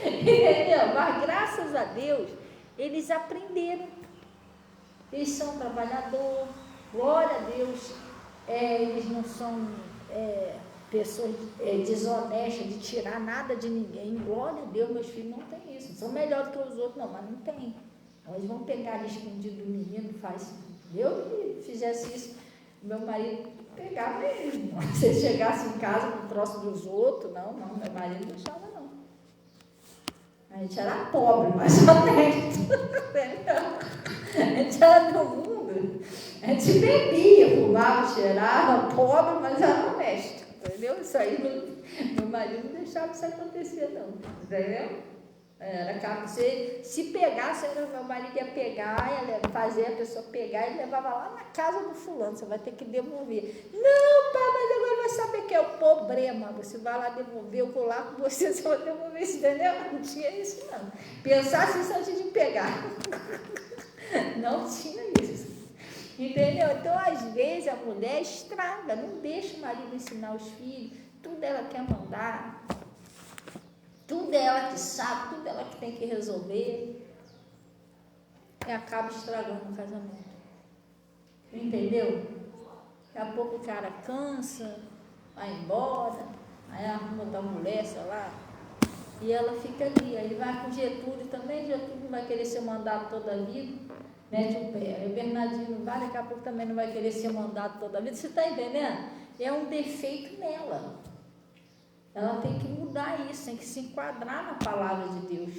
Entendeu? Mas graças a Deus, eles aprenderam. Eles são trabalhadores, glória a Deus. Eles não são pessoas desonestas de tirar nada de ninguém. Glória a Deus, meus filhos não têm isso. Não são melhores que os outros, não, mas não tem. Então, eles vão pegar ali escondido do menino, faz. Eu que fizesse isso, meu marido pegava ele. Se ele chegasse em casa com o troço dos outros, não, meu marido não deixava, não. A gente era pobre, mas honesto. A gente era do mundo. A gente bebia, fumava, cheirava, pobre, mas era honesto. Entendeu? Isso aí, meu marido não deixava isso acontecer, não. Entendeu? Era se pegasse, meu marido ia pegar, ia fazer a pessoa pegar e levava lá na casa do fulano, você vai ter que devolver. Não, pai, mas agora vai saber que é o problema. Você vai lá devolver, eu vou lá com você, você vai devolver isso, entendeu? Não tinha isso, não. Pensasse isso antes de pegar. Não tinha isso. Entendeu? Então, às vezes, a mulher estraga, não deixa o marido ensinar os filhos, tudo ela quer mandar. Tudo é ela que sabe, tudo é ela que tem que resolver. E acaba estragando o casamento. Entendeu? Daqui a pouco o cara cansa, vai embora, aí arruma outra mulher, sei lá, e ela fica ali. Aí vai com Getúlio também, Getúlio não vai querer ser mandado toda a vida, mete o pé. Aí Bernardino vai, daqui a pouco também não vai querer ser mandado toda a vida. Você está entendendo? É um defeito nela. Ela tem que mudar isso, tem que se enquadrar na palavra de Deus.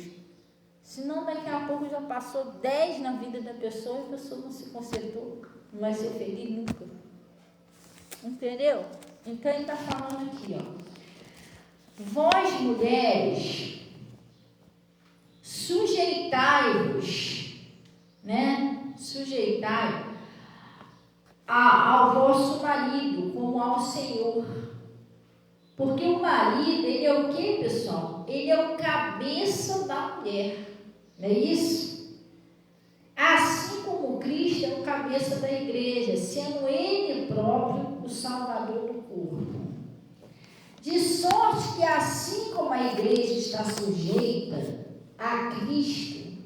Senão daqui a pouco já passou 10 na vida da pessoa e a pessoa não se consertou. Não vai ser feliz nunca. Entendeu? Então ele está falando aqui, ó. Vós, mulheres, sujeitai-vos, né? Sujeitai ao vosso marido como ao Senhor. Porque o marido, ele é o quê, pessoal? Ele é o cabeça da mulher, não é isso? Assim como Cristo é o cabeça da igreja, sendo ele próprio o salvador do corpo. De sorte que assim como a igreja está sujeita a Cristo,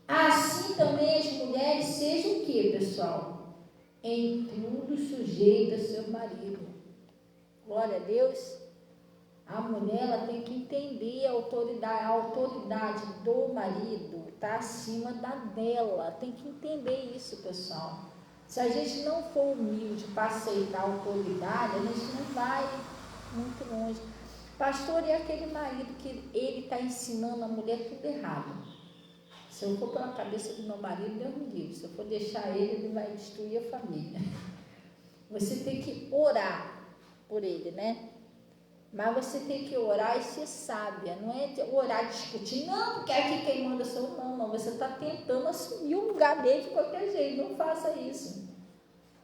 assim também as mulheres sejam o quê, pessoal? Em tudo sujeita a seu marido. Glória a Deus. A mulher, ela tem que entender a autoridade do marido está acima da dela. Tem que entender isso, pessoal. Se a gente não for humilde para aceitar a autoridade, a gente não vai muito longe. Pastor, e aquele marido que ele está ensinando a mulher tudo errado? Se eu for pela cabeça do meu marido, Deus me livre. Se eu for deixar ele vai destruir a família. Você tem que orar por ele, né? Mas você tem que orar e ser sábia, não é orar e discutir, não, porque aqui quem manda sou eu, não, você está tentando assumir o lugar dele de qualquer jeito, não faça isso.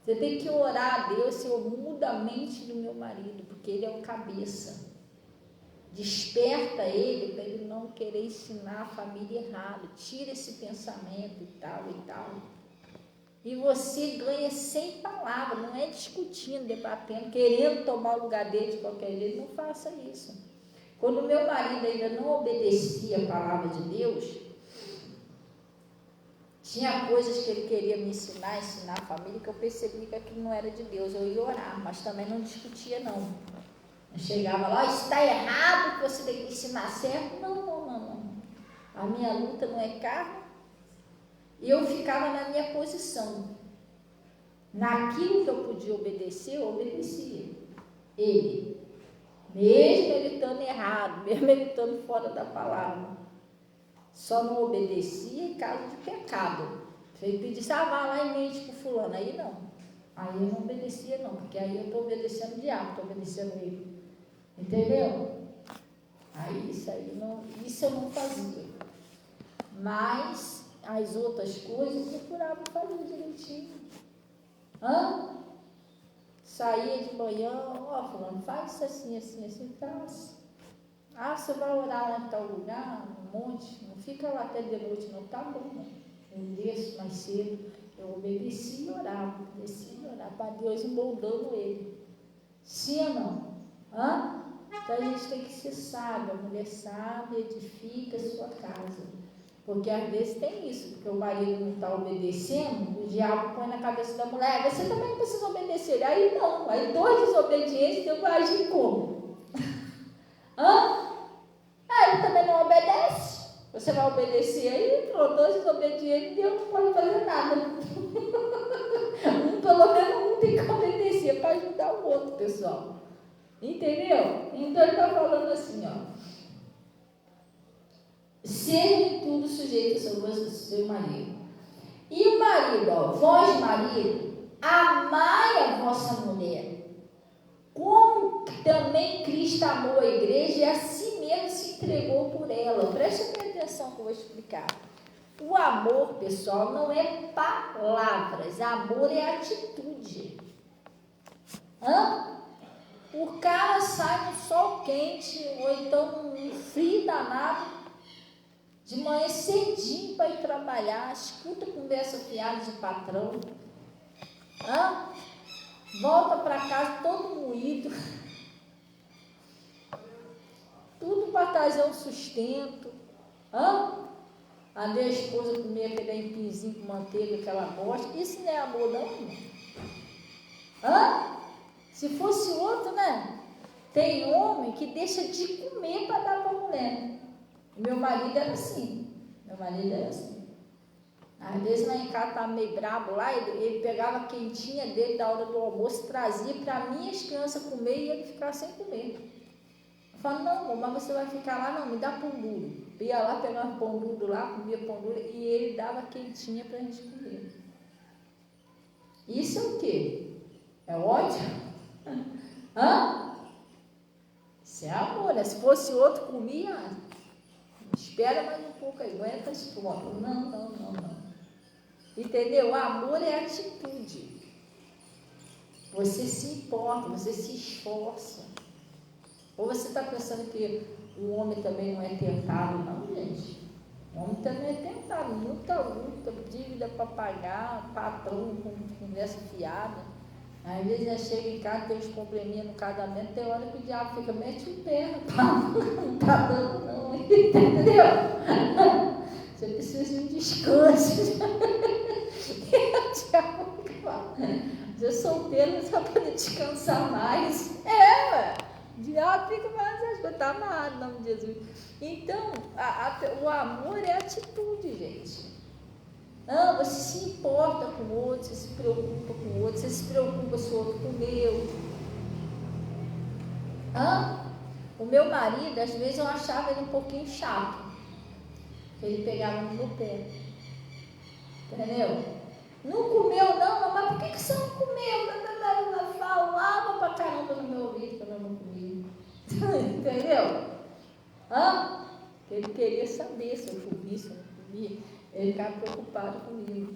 Você tem que orar a Deus, Senhor, muda a mente do meu marido, porque ele é o cabeça. Desperta ele para ele não querer ensinar a família errado, tira esse pensamento e tal e tal. E você ganha sem palavras, não é discutindo, debatendo, querendo tomar o lugar dele de qualquer jeito, não faça isso. Quando meu marido ainda não obedecia a palavra de Deus, tinha coisas que ele queria me ensinar a família, que eu percebia que aquilo não era de Deus, eu ia orar, mas também não discutia não. Eu chegava lá, isso está errado, que você tem que ensinar certo. Não. A minha luta não é carne. E eu ficava na minha posição. Naquilo que eu podia obedecer, eu obedecia. Ele. Mesmo ele estando errado, mesmo ele estando fora da palavra. Só não obedecia em caso de pecado. Se ele pedisse, vai lá e mente para o fulano. Aí não. Aí eu não obedecia não, porque aí eu estou obedecendo o diabo, estou obedecendo ele. Entendeu? Aí isso eu não fazia. Mas as outras coisas eu procurava fazer direitinho. Saía de manhã, fulano, faz isso assim, assim, assim, tá. Você vai orar lá em tal lugar, um monte, não fica lá até de noite, não, tá bom, não. Eu desço mais cedo, eu obedeci e orava, para Deus moldando ele. Sim ou não? Então a gente tem que ser sábio, a mulher sábia edifica a sua casa. Porque às vezes tem isso, porque o marido não está obedecendo, o diabo põe na cabeça da mulher, você também precisa obedecer. Aí não, aí 2 desobedientes, Deus vai agir como? Ele também não obedece. Você vai obedecer aí, pronto, 2 desobedientes, Deus não pode fazer nada. Pelo menos um tem que obedecer para ajudar o outro, pessoal. Entendeu? Então ele está falando assim, seja em tudo sujeito ao seu marido. E o marido, vós marido, amai a vossa mulher, como também Cristo amou a igreja e a si mesmo se entregou por ela. Preste atenção que eu vou explicar. O amor, pessoal, não é palavras, amor é atitude. O cara sai no sol quente, ou então no frio danado, de manhã cedinho para ir trabalhar, escuta conversa fiada de patrão, volta para casa todo moído, tudo para trazer um sustento, a minha esposa comer aquele empinzinho com manteiga que ela gosta. Isso não é amor não, Se fosse outro, né? Tem homem que deixa de comer para dar para a mulher. Meu marido era assim. Às vezes lá em casa estava meio brabo lá, ele pegava a quentinha dele da hora do almoço, trazia para mim as crianças comer e ele ficava sem comer. Eu falo, não, amor, mas você vai ficar lá, não, me dá pão duro. Ia lá, pegava pão duro lá, comia pão duro e ele dava quentinha para a gente comer. Isso é o quê? É ódio? Isso é amor, né? Se fosse outro, comia, espera mais um pouco aí, aguenta as pontas. Não. Entendeu? O amor é atitude. Você se importa, você se esforça. Ou você está pensando que o homem também não é tentado? Não, gente. O homem também é tentado. Muita luta, dívida para pagar, patrão com conversa fiada. Às vezes já chega em casa, tem uns probleminha no casamento, tem hora que o diabo fica, mete o pé, não está dando não, entendeu? Você precisa de um descanso. E o diabo fica lá, você solteiro só para descansar mais. O diabo fica mais essas coisas, está amarrado em nome de Jesus. Então, o amor é atitude, gente. Você se importa com o outro, você se preocupa com o outro, você se preocupa se o outro comeu. O meu marido, às vezes eu achava ele um pouquinho chato, ele pegava no meu pé, entendeu? Não comeu não, mas por que você não comeu? Ela falava pra caramba no meu ouvido quando eu não comia. Entendeu? Ele queria saber se eu comia, se eu não comia. Ele ficava preocupado comigo.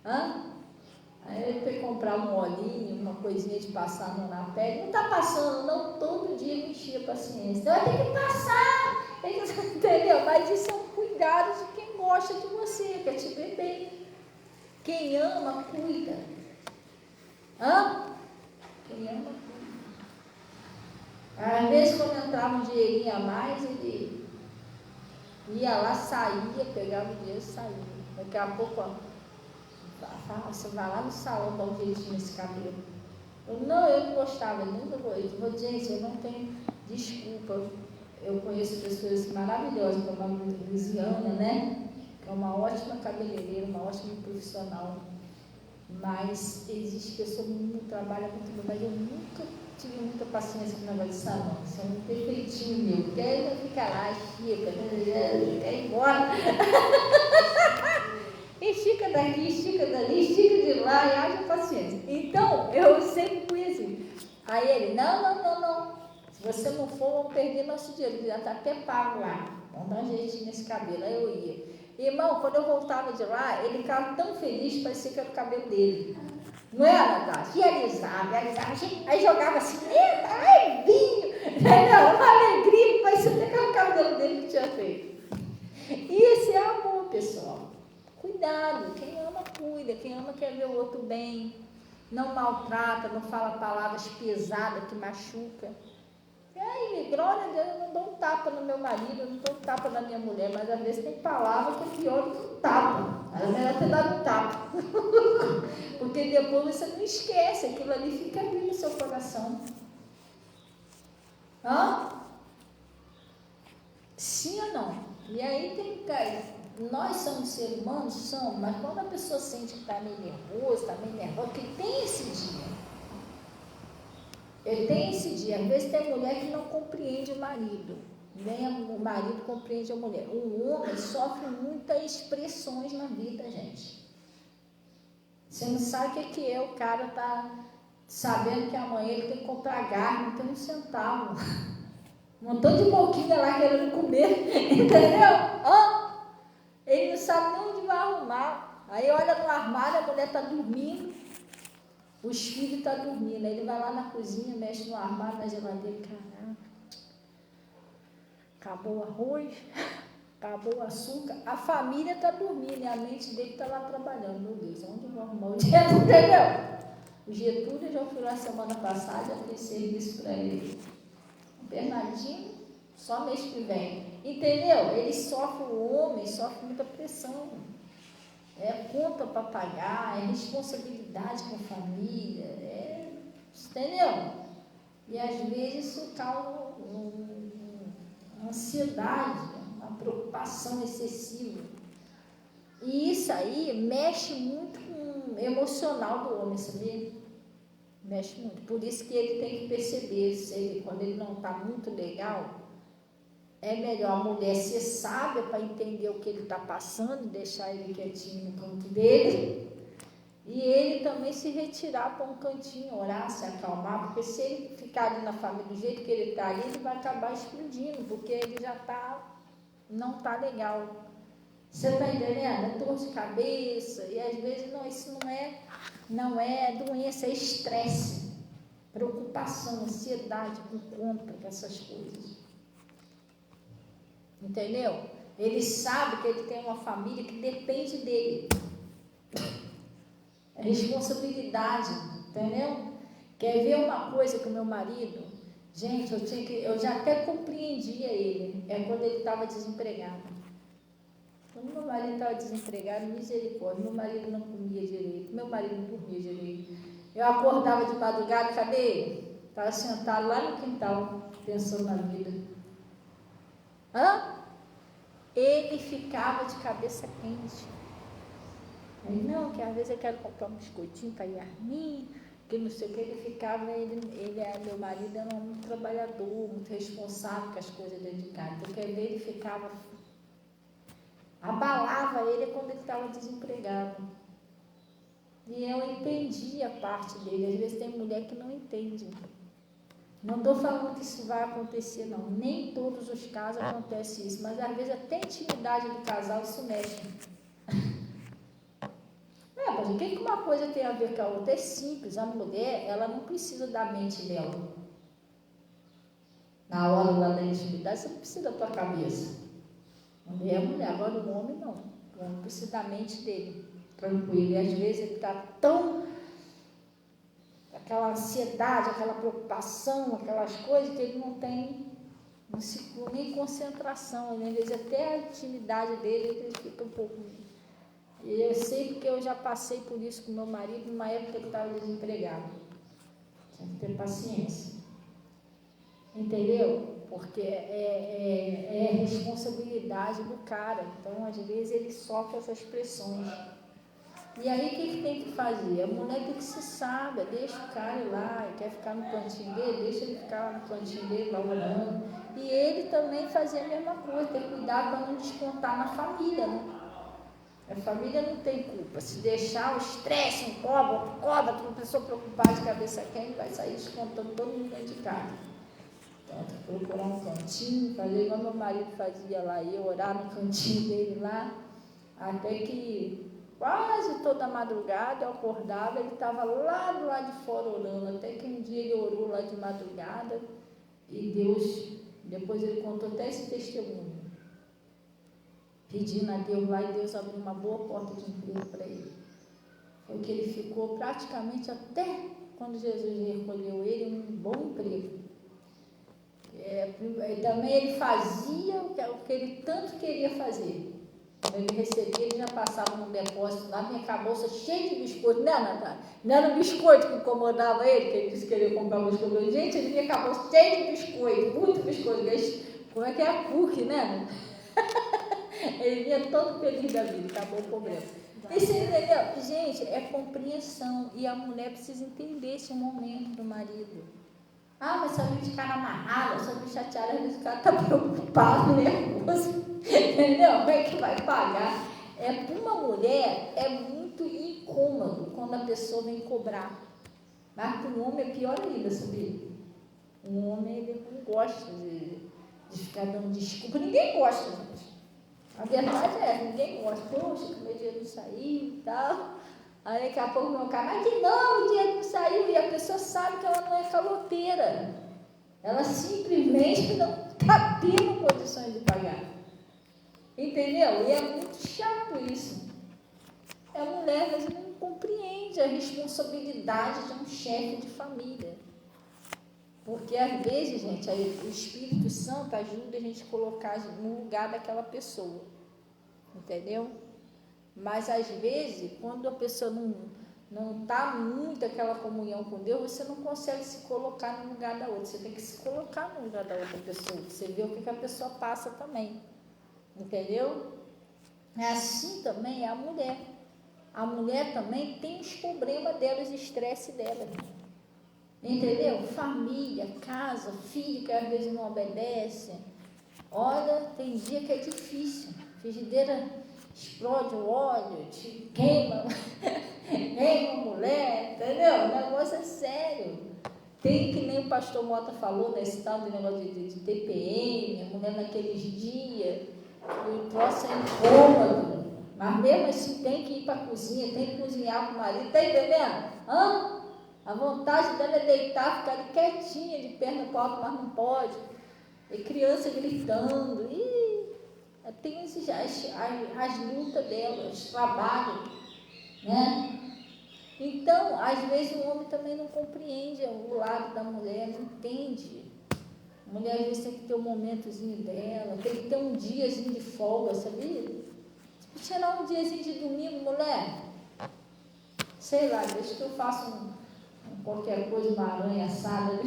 Aí ele foi comprar um olhinho, uma coisinha de passar na pele. Não está passando, não. Todo dia me enchia a paciência. Vai ter que passar. Entendeu? Mas isso é um cuidado de quem gosta de você, quer te ver bem. Quem ama, cuida. Quem ama, cuida. Às vezes, quando entrava um dinheirinho a mais, ele ia lá, saía, pegava o dinheiro e saía. Daqui a pouco, você vai lá no salão dar um jeitinho nesse cabelo. Eu não gostava, eu nunca gostei. Eu vou dizer isso, eu não tenho desculpa. Eu conheço pessoas maravilhosas, como a Luciana, né? Que é uma ótima cabeleireira, uma ótima profissional. Mas existe pessoa que trabalha muito bem, mas eu nunca tive muita paciência com o negócio de salão. Isso é um defeitinho meu. Porque aí vai ficar lá, estica, quer ir embora. Estica daqui, estica dali, estica de lá e haja paciência. Então, eu sempre fui assim. Aí ele, não. Se você não for, vamos perder nosso dinheiro, já está até pago lá. Vamos dar um jeitinho nesse cabelo. Aí eu ia. Irmão, quando eu voltava de lá, ele ficava tão feliz, parecia que era o cabelo dele. Não era, Natália? Realizava. Aí jogava assim, eita, ai, vinho. Não, uma alegria, parecia até que era o cabelo dele que tinha feito. E esse é amor, pessoal. Cuidado, quem ama, cuida. Quem ama quer ver o outro bem. Não maltrata, não fala palavras pesadas que machucam. E aí, glória a Deus, eu não dou um tapa no meu marido, eu não dou um tapa na minha mulher, mas às vezes tem palavra que é pior do que um tapa. Às vezes ela te dá um tapa. Porque depois você não esquece, aquilo ali fica ali no seu coração. Hã? Sim ou não? E aí tem que... Nós somos seres humanos, somos, mas quando a pessoa sente que está meio nervoso, está meio nervosa, porque tem esse dia. Eu tenho esse dia, às vezes tem mulher que não compreende o marido, nem o marido compreende a mulher. O homem sofre muitas expressões na vida, gente. Você não sabe o que é, o cara tá sabendo que amanhã ele tem que comprar carne, não tem um centavo. Um montão de boquinha lá querendo comer, entendeu? Ele não sabe nem onde vai arrumar. Aí olha no armário, a mulher está dormindo. Os filhos estão dormindo, aí ele vai lá na cozinha, mexe no armário, na geladeira, caraca, acabou o arroz, acabou o açúcar, a família está dormindo e a mente dele está lá trabalhando. Meu Deus, onde eu vou arrumar o dinheiro, entendeu? O Getúlio, eu já fui lá semana passada, já fiz serviço para ele. O Bernardinho, só mês que vem, entendeu? Ele sofre, o homem sofre muita pressão. É conta para pagar, é responsabilidade com a família, entendeu? E às vezes isso causa uma ansiedade, uma preocupação excessiva. E isso aí mexe muito com o emocional do homem, sabia? Mexe muito. Por isso que ele tem que perceber, quando ele não está muito legal, é melhor a mulher ser sábia para entender o que ele está passando, deixar ele quietinho no canto dele, e ele também se retirar para um cantinho, orar, se acalmar, porque se ele ficar ali na família do jeito que ele está ali, ele vai acabar explodindo, porque ele já não está legal. Você está entendendo? É dor de cabeça, e às vezes não, isso não é doença, é estresse, preocupação, ansiedade por conta dessas coisas. Entendeu? Ele sabe que ele tem uma família que depende dele. É responsabilidade, entendeu? Quer ver uma coisa com o meu marido? Gente, eu já até compreendia ele. É quando ele estava desempregado. Quando meu marido estava desempregado, misericórdia, meu marido não comia direito, meu marido não dormia direito. Eu acordava de madrugada, cadê ele? Estava sentado lá no quintal, pensando na vida. Ele ficava de cabeça quente. Aí, não, que às vezes eu quero comprar um biscoitinho para Yasmin, que não sei o que, ele ficava, meu marido era muito trabalhador, muito responsável com as coisas dentro de casa. Porque ele ficava, abalava ele quando ele estava desempregado. E eu entendi a parte dele. Às vezes tem mulher que não entende. Não estou falando que isso vai acontecer, não. Nem em todos os casos acontece isso, mas às vezes até a intimidade do casal se mexe. Mas o que uma coisa tem a ver com a outra? É simples. A mulher, ela não precisa da mente dela. Na hora lá da intimidade, você não precisa da tua cabeça. A mulher é mulher, agora o homem não. O homem precisa da mente dele, tranquilo. E às vezes ele está tão... aquela ansiedade, aquela preocupação, aquelas coisas que ele não tem nem concentração, né? Às vezes até a intimidade dele ele fica um pouco... E eu sei porque eu já passei por isso com meu marido numa época que ele estava desempregado. Tinha que ter paciência. Entendeu? Porque é responsabilidade do cara. Então, às vezes, ele sofre essas pressões. E aí, o que tem que fazer? A mulher tem que ser sábia, deixa o cara ir lá, ele quer ficar no cantinho dele, deixa ele ficar lá no cantinho dele, lá orando. E ele também fazer a mesma coisa, ter cuidado para não descontar na família, né? A família não tem culpa. Se deixar o estresse, um cobra, uma pessoa preocupada de cabeça quente, vai sair descontando todo mundo dentro de casa. Procurar um cantinho, fazer igual meu marido fazia lá, ia orar no cantinho dele lá, até que quase toda madrugada eu acordava, ele estava lá do lado de fora orando, até que um dia ele orou lá de madrugada e Deus, depois ele contou até esse testemunho, pedindo a Deus lá e Deus abriu uma boa porta de emprego para ele. Foi que ele ficou praticamente até quando Jesus recolheu ele um bom emprego. Também ele fazia o que ele tanto queria fazer. Quando ele recebia, ele já passava num depósito lá, vinha com a bolsa cheia de biscoito, né, Natália? Não era o biscoito que incomodava ele, que ele disse que queria comprar um biscoito. Gente, ele vinha com a bolsa cheia de biscoito, muito biscoito. Como é que é a cookie, né? Ele vinha todo feliz da vida, acabou o problema. E você entendeu? Gente, é compreensão. E a mulher precisa entender esse momento do marido. Ah, mas se a gente ficar amarrada, se a gente chateada, às vezes o cara está preocupado, nervoso. Entendeu? Como é que vai pagar? Para uma mulher é muito incômodo quando a pessoa vem cobrar. Mas para um homem é pior ainda, sabia? Um homem ele não gosta de ficar dando desculpa. Ninguém gosta, gente. A verdade é, ninguém gosta. Poxa, que meu dinheiro não saiu e tal. Aí daqui a pouco meu cara, mas que não, o dinheiro não saiu. E a pessoa sabe que ela não é caloteira. Ela simplesmente não está tendo condições de pagar. Entendeu? E é muito chato isso. A mulher, às vezes, não compreende a responsabilidade de um chefe de família. Porque, às vezes, gente, o Espírito Santo ajuda a gente a colocar no lugar daquela pessoa. Entendeu? Mas, às vezes, quando a pessoa não está muito aquela comunhão com Deus, você não consegue se colocar no lugar da outra. Você tem que se colocar no lugar da outra pessoa. Você vê o que a pessoa passa também. Entendeu? É assim também é a mulher. A mulher também tem os problemas dela, os estresse dela. Entendeu? Família, casa, filho que às vezes não obedece. Olha, tem dia que é difícil. Frigideira explode o óleo, te queima, queima a mulher, entendeu? O negócio é sério. Tem que nem o pastor Mota falou nesse tal de negócio de TPM, a mulher naqueles dias, o troço é incômodo. Mas mesmo assim tem que ir para a cozinha, tem que cozinhar com o marido, tá entendendo? A vontade dela é deitar, ficar ali quietinha, de perna para o alto, mas não pode. E criança gritando, tem as lutas dela, os trabalhos, né? Então, às vezes o homem também não compreende o lado da mulher, não entende. A mulher às vezes tem que ter um momentozinho dela, tem que ter um diazinho de folga, sabia? Tirar um diazinho de domingo, mulher, sei lá, deixa que eu faço qualquer coisa, uma aranha assada,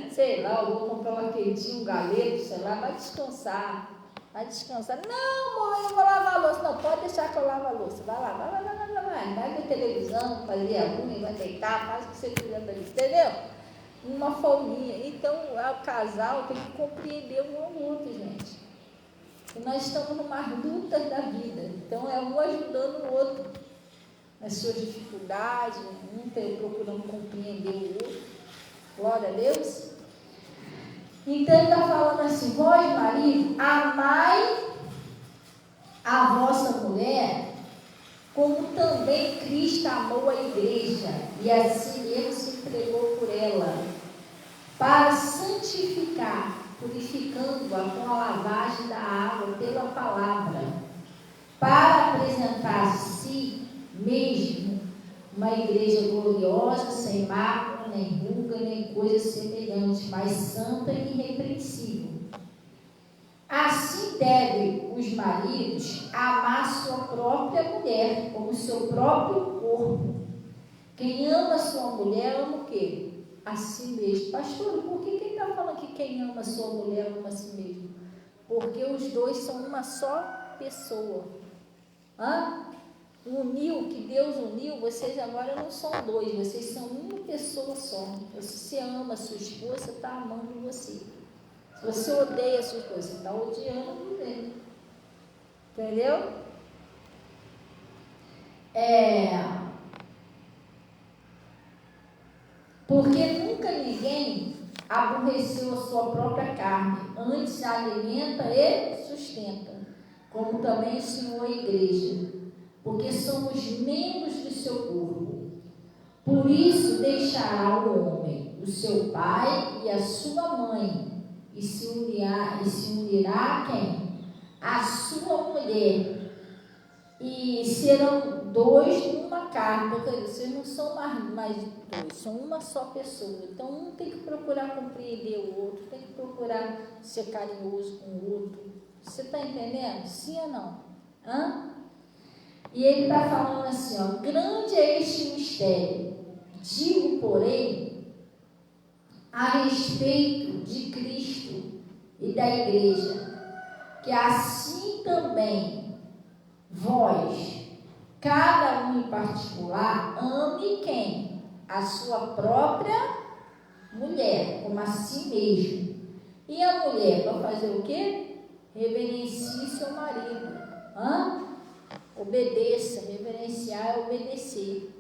sei lá, eu vou comprar uma quentinha, um galeto, sei lá, vai descansar. Não, mãe, eu vou lavar a louça. Não, pode deixar que eu lavo a louça. Vai lá, vai ver televisão, fazer a unha, vai deitar, faz o que você quiser dali, entendeu? Uma folguinha. Então, o casal tem que compreender um ao outro, gente. E nós estamos numa luta da vida. Então, é um ajudando o outro nas suas dificuldades, um procurando compreender o outro. Glória a Deus. Então, ele está falando assim: vós, marido, amai a vossa mulher, como também Cristo amou a igreja, e assim mesmo se entregou por ela, para santificar, purificando-a com a lavagem da água pela palavra, para apresentar a si mesmo uma igreja gloriosa, sem mácula, nem ruga, nem coisa semelhante, mas santa e irrepreensível. Assim devem os maridos amar sua própria mulher, como seu próprio corpo. Quem ama sua mulher ama o quê? A si mesmo. Pastor, por que ele está falando que quem ama sua mulher ama a si mesmo? Porque os dois são uma só pessoa. Uniu, que Deus uniu, vocês agora não são dois, vocês são uma pessoa só. Se você ama a sua esposa, você está amando você. Se você odeia a sua esposa, você está odiando você. Entendeu? Porque nunca ninguém aborreceu a sua própria carne, antes a alimenta e sustenta, como também o Senhor a igreja, porque somos membros do seu corpo. Por isso deixará o homem o seu pai e a sua mãe, e se unirá a quem? A sua mulher, e serão dois numa carne. Porque vocês não são mais dois, são uma só pessoa. Então um tem que procurar compreender o outro, tem que procurar ser carinhoso com o outro. Você está entendendo? Sim ou não? E ele está falando assim, ó, grande é este mistério. Digo, porém, a respeito de Cristo e da igreja, que assim também vós, cada um em particular, ame quem? A sua própria mulher, como a si mesmo. E a mulher, para fazer o quê? Reverencie seu marido. Obedeça, reverenciar é obedecer.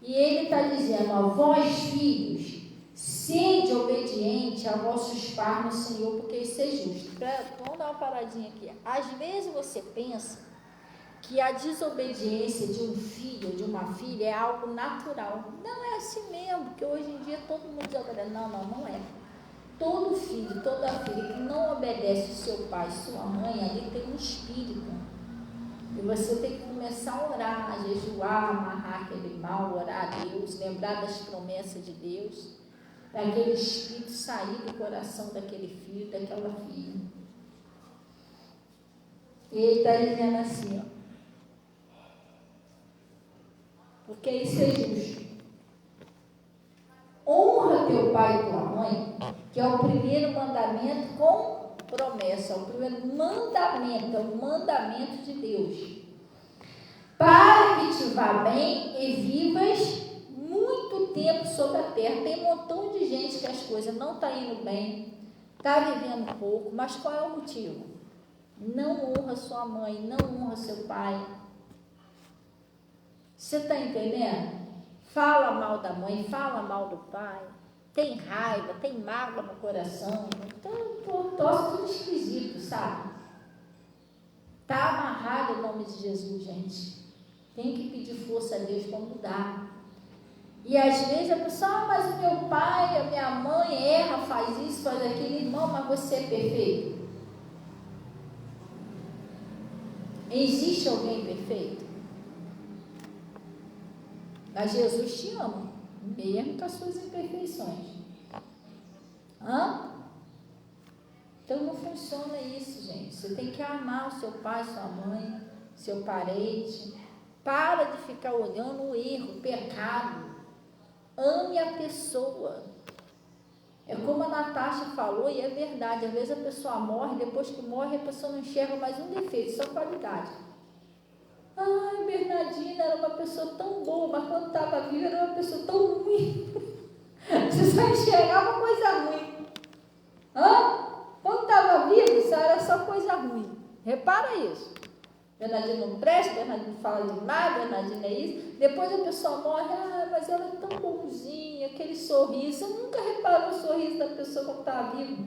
E ele está dizendo, ó, vós filhos, sede obediente a vossos pais no Senhor, porque isso é justo. Vamos dar uma paradinha aqui. Às vezes você pensa que a desobediência de um filho ou de uma filha é algo natural. Não é assim mesmo, porque hoje em dia todo mundo desobedece. Não é. Todo filho, toda filha que não obedece o seu pai e sua mãe, ali tem um espírito. E você tem que começar a orar, a jejuar, amarrar aquele mal, orar a Deus, lembrar das promessas de Deus, para aquele espírito sair do coração daquele filho, daquela filha. E ele está dizendo assim, ó, porque isso é justo. Honra teu pai e tua mãe, que é o primeiro mandamento com promessa, o primeiro mandamento, é o mandamento de Deus, para que te vá bem e vivas muito tempo sobre a terra. Tem um montão de gente que as coisas não estão indo bem, está vivendo pouco, mas qual é o motivo? Não honra sua mãe, não honra seu pai. Você está entendendo? Fala mal da mãe, fala mal do pai, tem raiva, tem mágoa no coração, então torce tudo esquisito, sabe? Está amarrado em nome de Jesus, gente. Tem que pedir força a Deus para mudar. E às vezes a pessoa, mas o meu pai, a minha mãe erra, faz isso, faz aquilo. Irmão, mas você é perfeito? Existe alguém perfeito? Mas Jesus te ama, mesmo com as suas imperfeições. Então não funciona isso, gente. Você tem que amar o seu pai, sua mãe, seu parente. Para de ficar olhando o erro, o pecado. Ame a pessoa. É como a Natasha falou, e é verdade. Às vezes a pessoa morre, depois que morre a pessoa não enxerga mais um defeito, só qualidade. Ai, Bernardina era uma pessoa tão boa, mas quando estava viva era uma pessoa tão ruim. Você só enxergava coisa ruim. Quando estava viva, isso era só coisa ruim. Repara isso. Bernardina não presta, Bernardina não fala demais, Bernardina é isso. Depois a pessoa morre, mas ela é tão bonzinha, aquele sorriso. Você nunca reparou o sorriso da pessoa quando estava viva?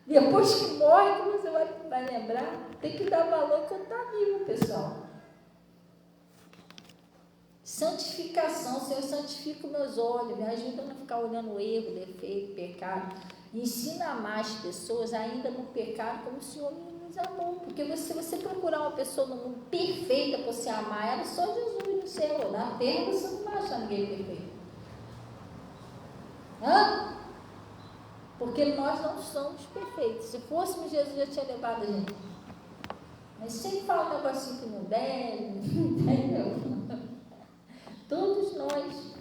Depois que morre, que você vai lembrar, tem que dar valor quando está vivo, pessoal. Santificação, Senhor, santifica os meus olhos, me ajuda a não ficar olhando o erro, defeito, pecado. Ensina mais pessoas ainda no pecado como o Senhor nos amou. Porque se você procurar uma pessoa no mundo perfeita para você amar ela, só Jesus no céu. Na terra você não vai achar ninguém perfeito. Porque nós não somos perfeitos. Se fôssemos, Jesus já tinha levado a gente. Mas sempre fala um negocinho que não deve, entendeu? Todos nós.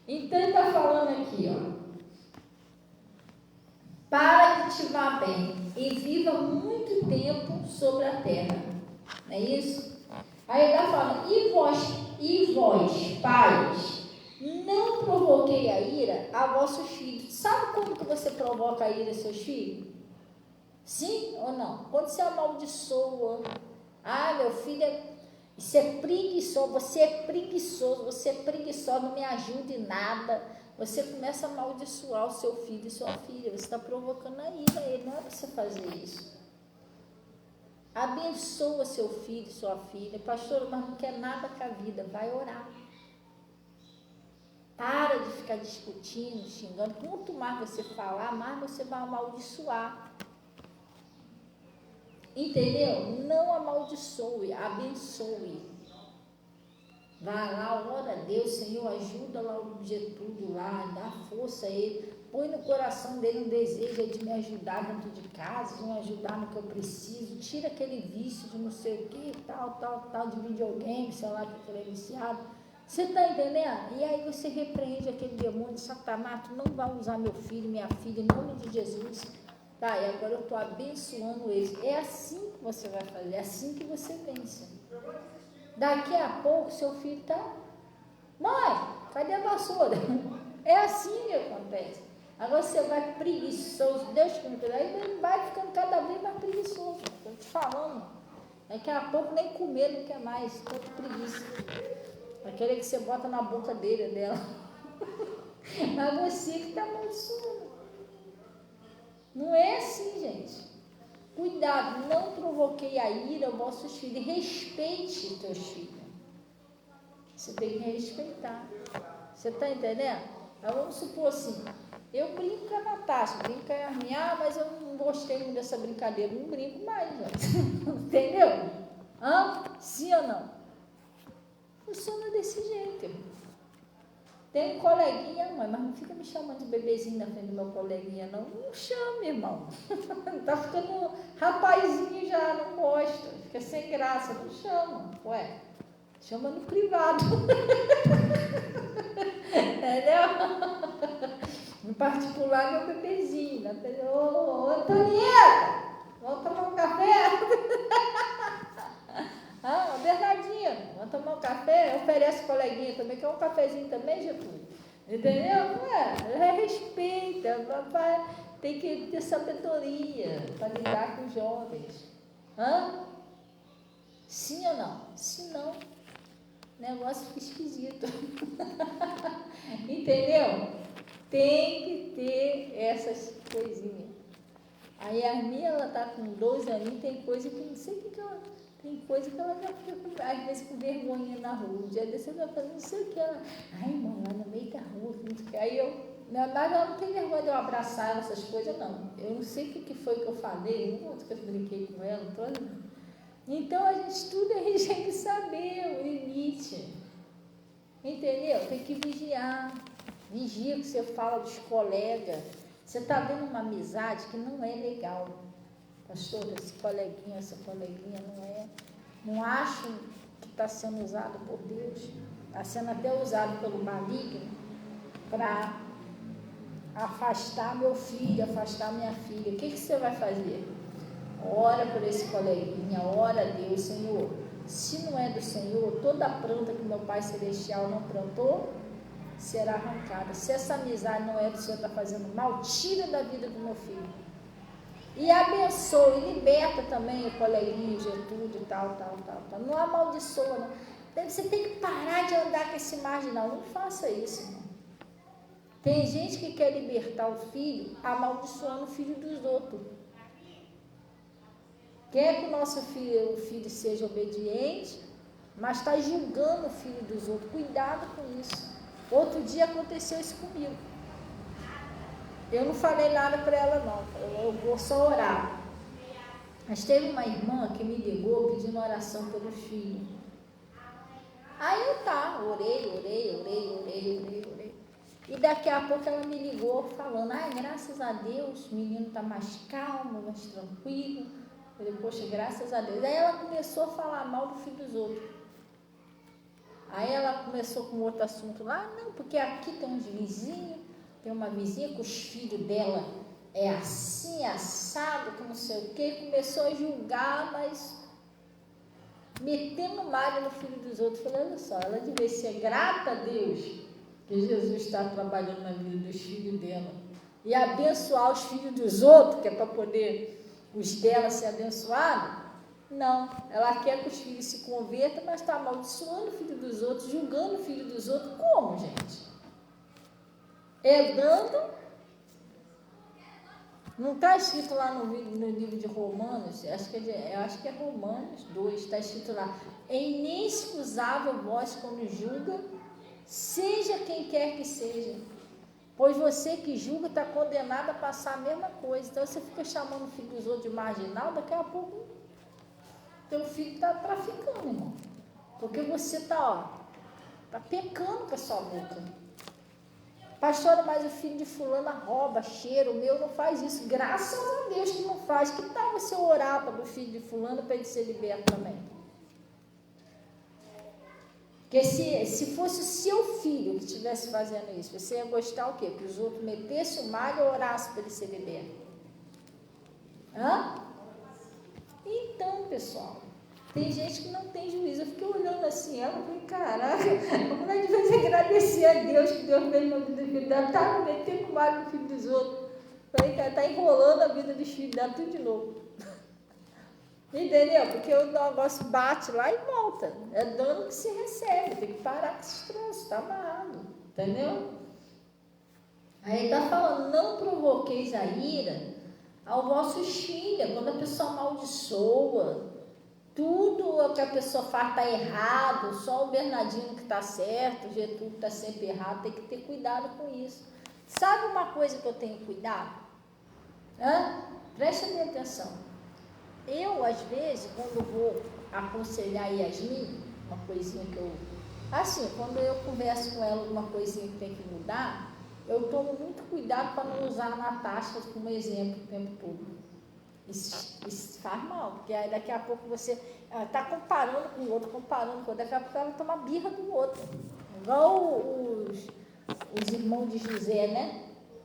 Então ele está falando aqui, ó. Para que te vá bem e viva muito tempo sobre a terra. Não é isso? Aí ele está falando, e vós, pais, não provoquei a ira a vossos filhos. Sabe como que você provoca a ira a seus filhos? Sim ou não? Quando você amaldiçoa, meu filho Isso é preguiçoso, você é preguiçoso, não me ajuda em nada. Você começa a amaldiçoar o seu filho e sua filha, você está provocando a ira a ele, não é para você fazer isso. Abençoa seu filho, sua filha. Pastor, mas não quer nada com a vida, vai orar. Para de ficar discutindo, xingando. Quanto mais você falar, mais você vai amaldiçoar. Entendeu? Não amaldiçoe, abençoe. Vai lá, ora a Deus, Senhor, ajuda lá o Getúlio lá, dá força a ele. Põe no coração dele um desejo de me ajudar dentro de casa, de me ajudar no que eu preciso. Tira aquele vício de não sei o que, tal, de videogame, sei lá, que ele é viciado. Você está entendendo? E aí você repreende aquele demônio, Satanás, tu não vai usar meu filho, minha filha, em nome de Jesus. Tá, e agora eu estou abençoando eles. É assim que você vai fazer, é assim que você vence. Daqui a pouco seu filho está, mãe, cadê a vassoura? É assim que acontece. Agora você vai preguiçoso, Deus que me cuida, aí ele vai ficando cada vez mais preguiçoso. Estou te falando. Daqui a pouco nem comer não quer mais, tanto preguiça. Aquele que você bota na boca dele, dela. Mas você que está amaldiçoando. Não é assim, gente. Cuidado, não provoquei a ira aos vossos filhos. Respeite os teus filhos. Você tem que respeitar. Você está entendendo? Então, vamos supor assim, eu brinco com a Natasha, brinco com a Arminha, mas eu não gostei muito dessa brincadeira, não brinco mais, gente. Entendeu? Sim ou não? Funciona desse jeito. Tem um coleguinha, mãe, mas não fica me chamando de bebezinho na frente do meu coleguinha, não. Não chame, irmão. Tá ficando rapazinho já, não gosta. Fica sem graça, não chama. Ué, chama no privado. Entendeu? No particular, meu bebezinho. Ô, Antonieta, vamos tomar um café? Bernardinho, vamos tomar um café? Oferece o coleguinha também, quer um cafezinho também, Getúlio? Entendeu? Não é? Respeita, papai tem que ter sabedoria para lidar com os jovens. Sim ou não? Se não, o negócio fica esquisito. Entendeu? Tem que ter essas coisinhas. Aí a minha, ela tá com 12 aninhos, tem coisa que não sei o que ela... Tem coisa que ela já fica, às vezes, com vergonha na rua. Um dia desse ela fala, não sei o que ela... Ai, irmão, lá no meio da rua, não sei o que. Aí eu... Mas ela não tem vergonha de eu abraçar ela, essas coisas, não. Eu não sei o que foi que eu falei, não que eu brinquei com ela, toda. Então, a gente tudo a gente tem que saber o limite. Entendeu? Tem que vigiar. Vigia o que você fala dos colegas. Você está vendo uma amizade que não é legal. Pastor, esse coleguinha, essa coleguinha não acho que está sendo usado por Deus, está sendo até usado pelo maligno para afastar meu filho, afastar minha filha. O que você vai fazer? Ora por esse coleguinha, ora a Deus, Senhor. Se não é do Senhor, toda planta que meu Pai Celestial não plantou, será arrancada. Se essa amizade não é do Senhor, está fazendo mal, tira da vida do meu filho. E abençoa, e liberta também o coleguinha, Getúlio e tal. Não amaldiçoa, não. Você tem que parar de andar com esse marginal. Não faça isso, irmão. Tem gente que quer libertar o filho amaldiçoando o filho dos outros. Quer que o nosso filho seja obediente, mas está julgando o filho dos outros. Cuidado com isso. Outro dia aconteceu isso comigo. Eu não falei nada para ela, não. Eu vou só orar. Mas teve uma irmã que me ligou pedindo oração pelos filhos. Aí eu orei. E daqui a pouco ela me ligou falando, graças a Deus, o menino está mais calmo, mais tranquilo. Eu falei, poxa, graças a Deus. Aí ela começou a falar mal do filho dos outros. Aí ela começou com outro assunto lá, não, porque aqui tem uns vizinhos, tem uma vizinha que os filhos dela é assim, assado, que não sei o quê, começou a julgar, mas metendo malha no filho dos outros. Falei, olha só, ela devia ser grata a Deus que Jesus está trabalhando na vida dos filhos dela e abençoar os filhos dos outros, que é para poder os dela ser abençoados, Não, ela quer que os filhos se convertam, mas está amaldiçoando o filho dos outros, julgando o filho dos outros. Como, gente? É dando. Não está escrito lá no livro de Romanos, eu acho que é Romanos 2, está escrito lá: é inexcusável vós quando julga, seja quem quer que seja, pois você que julga está condenado a passar a mesma coisa. Então você fica chamando o filho dos outros de marginal, daqui a pouco teu filho está traficando, irmão. Porque você está pecando com a sua boca. Pastora, mas o filho de fulana rouba, cheira, o meu não faz isso. Graças a Deus que não faz. Que tal você orar para o filho de fulano para ele ser liberto também? Porque se fosse o seu filho que estivesse fazendo isso, você ia gostar o quê? Que os outros metessem o malho e orassem para ele ser liberto. Hã? Então, pessoal, tem gente que não tem juízo. Eu fiquei olhando assim, ela falei, caraca, a mulher devia agradecer a Deus que Deus fez na vida do filho dela, tá metendo malho no filho dos outros. Falei, cara, tá enrolando a vida dos filhos dela tudo de novo. Entendeu? Porque o negócio bate lá e volta. É dano que se recebe, tem que parar com esse troço, tá amarrado. Entendeu? Aí tá falando, não provoqueis a ira aos vossos filhos. Quando a pessoa amaldiçoa, tudo o que a pessoa faz está errado, só o Bernardino que está certo, o Getúlio está sempre errado, tem que ter cuidado com isso. Sabe uma coisa que eu tenho cuidado? Presta bem atenção. Eu, às vezes, quando vou aconselhar Yasmin, uma coisinha que eu... Assim, quando eu converso com ela alguma coisinha que tem que mudar, eu tomo muito cuidado para não usar a Natasha como exemplo o tempo todo. Isso faz mal, porque aí daqui a pouco você está comparando com o outro, daqui a pouco ela toma birra do outro. Igual os irmãos de José, né?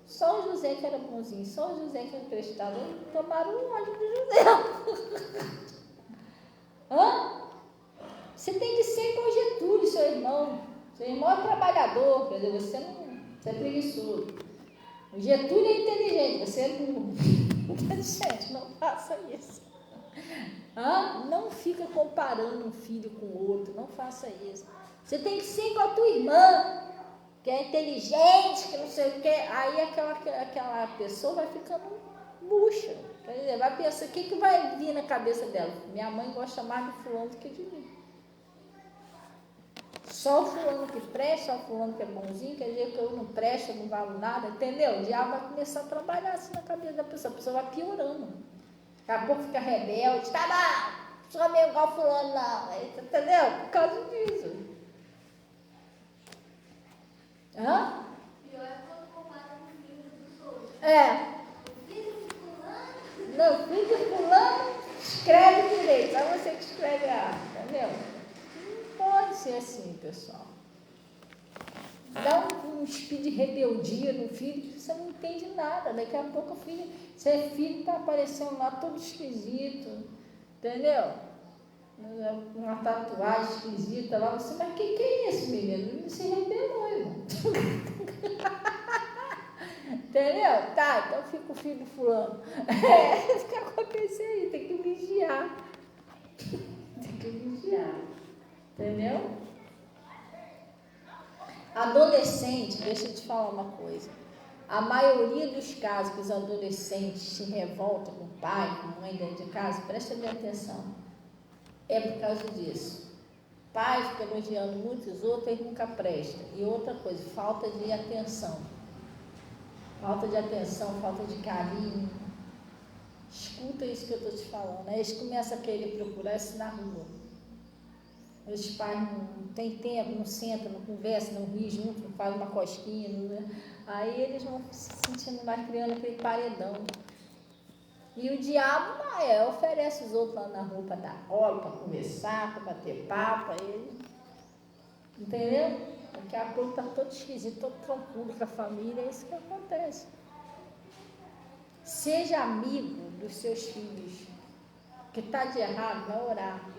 Só o José que era bonzinho, só o José que era prestado, tomaram um ódio do José. Você tem que ser com o Getúlio, seu irmão. Seu irmão é trabalhador, quer dizer, você é preguiçoso. O Getúlio é inteligente, você é burro. Gente, não faça isso. Não fica comparando um filho com o outro, não faça isso. Você tem que ser com a tua irmã, que é inteligente, que não sei o que. Aí aquela pessoa vai ficando murcha. Quer dizer, vai pensar, o que vai vir na cabeça dela? Minha mãe gosta mais de fulano do que de mim. Só o fulano que presta, só o fulano que é bonzinho, quer dizer que eu não presto, eu não valo nada, entendeu? O diabo vai começar a trabalhar assim na cabeça da pessoa, a pessoa vai piorando. Daqui a pouco fica rebelde, tá lá, não sou meio igual fulano não, entendeu? Por causa disso. Pior é quando compara com o filho dos outros. O filho de fulano? Não, filho de fulano, escreve direito, só você que escreve errado, entendeu? Pode ser assim, pessoal. Dá um espírito de rebeldia no filho, você não entende nada. Daqui a pouco o filho, seu filho está aparecendo lá todo esquisito, entendeu? Uma tatuagem esquisita lá, você, mas que é isso, menino? Ele se rebelou, irmão. Entendeu? Tá, então fica o filho do fulano. O que acontece aí? Tem que vigiar. Tem que vigiar. Entendeu? Adolescente, deixa eu te falar uma coisa. A maioria dos casos que os adolescentes se revoltam com o pai, com a mãe dentro de casa, presta bem atenção, é por causa disso. Pai fica elogiando muitos outros, eles nunca prestam. E outra coisa, falta de atenção. Falta de atenção, falta de carinho. Escuta isso que eu estou te falando. Aí eles começam a querer procurar isso na rua. Os pais não têm tempo, não sentam, não conversam, não riem junto, não fazem uma cosquinha. Não... Aí eles vão se sentindo mais, criando aquele paredão. E o diabo oferece os outros lá na rua para dar rola, para conversar, para bater papo. Ele... Entendeu? Daqui a pouco está todo esquisito, todo troncudo com a família. É isso que acontece. Seja amigo dos seus filhos. O que está de errado, vai orar.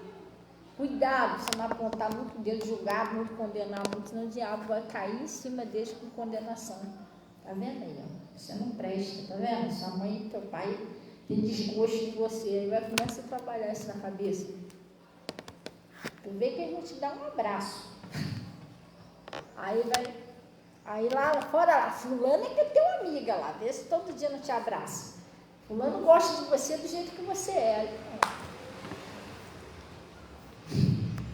Cuidado, você não apontar muito o dedo, julgar muito, condenar muito, senão o diabo vai cair em cima deles com condenação. Tá vendo aí? Ó? Você não presta, tá vendo? Sua mãe e teu pai tem desgosto de você, aí vai começar a trabalhar isso na cabeça. Tu vê que a gente dá um abraço. Aí lá fora, lá, fulano é que é teu amiga lá, vê se todo dia não te abraça. Fulano gosta de você do jeito que você é.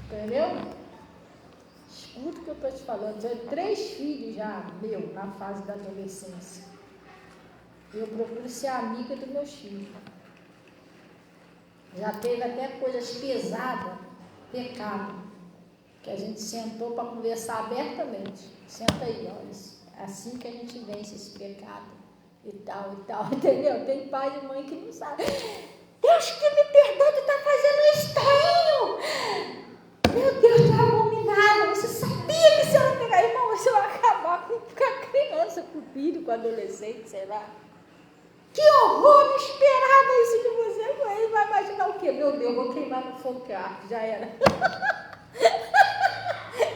Entendeu? Escuta o que eu estou te falando. Eu tenho 3 filhos já, meu, na fase da adolescência. Eu procuro ser amiga dos meus filhos. Já teve até coisas pesadas, pecado, que a gente sentou para conversar abertamente. Senta aí, olha, assim que a gente vence esse pecado e tal, entendeu? Tem pai e mãe que não sabem. Deus que me perdoe, tu está fazendo estranho. Meu Deus, tu é abominável. Você sabia que se eu não pegar, irmão, você vai acabar com a criança, com o filho, com o adolescente, sei lá. Que horror, não esperava isso de você. Ele vai imaginar o quê? Meu Deus, vou queimar no fogo que já era.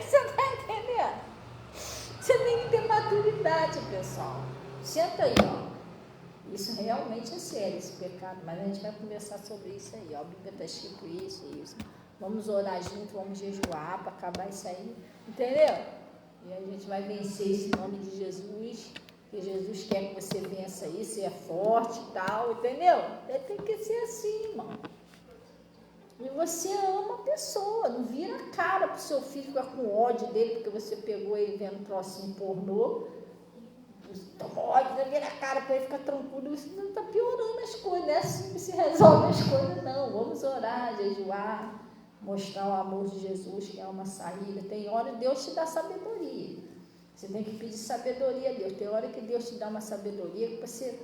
Você está entendendo? Você tem que ter maturidade, pessoal. Senta aí, ó. Isso realmente é sério, esse pecado, mas a gente vai conversar sobre isso aí, ó. A Bíblia está escrito isso e isso. Vamos orar junto, vamos jejuar para acabar isso aí, entendeu? E a gente vai vencer esse nome de Jesus, que Jesus quer que você vença isso, seja forte e tal, entendeu? Tem que ser assim, irmão. E você ama a pessoa, não vira a cara pro seu filho ficar com ódio dele, porque você pegou ele vendo trocinho pornô. Ódio, vira a cara para ele ficar tranquilo, isso não está piorando as coisas, não é assim que se resolve as coisas, não. Vamos orar, jejuar, mostrar o amor de Jesus, que é uma saída. Tem hora que Deus te dá sabedoria. Você tem que pedir sabedoria a Deus. Tem hora que Deus te dá uma sabedoria que você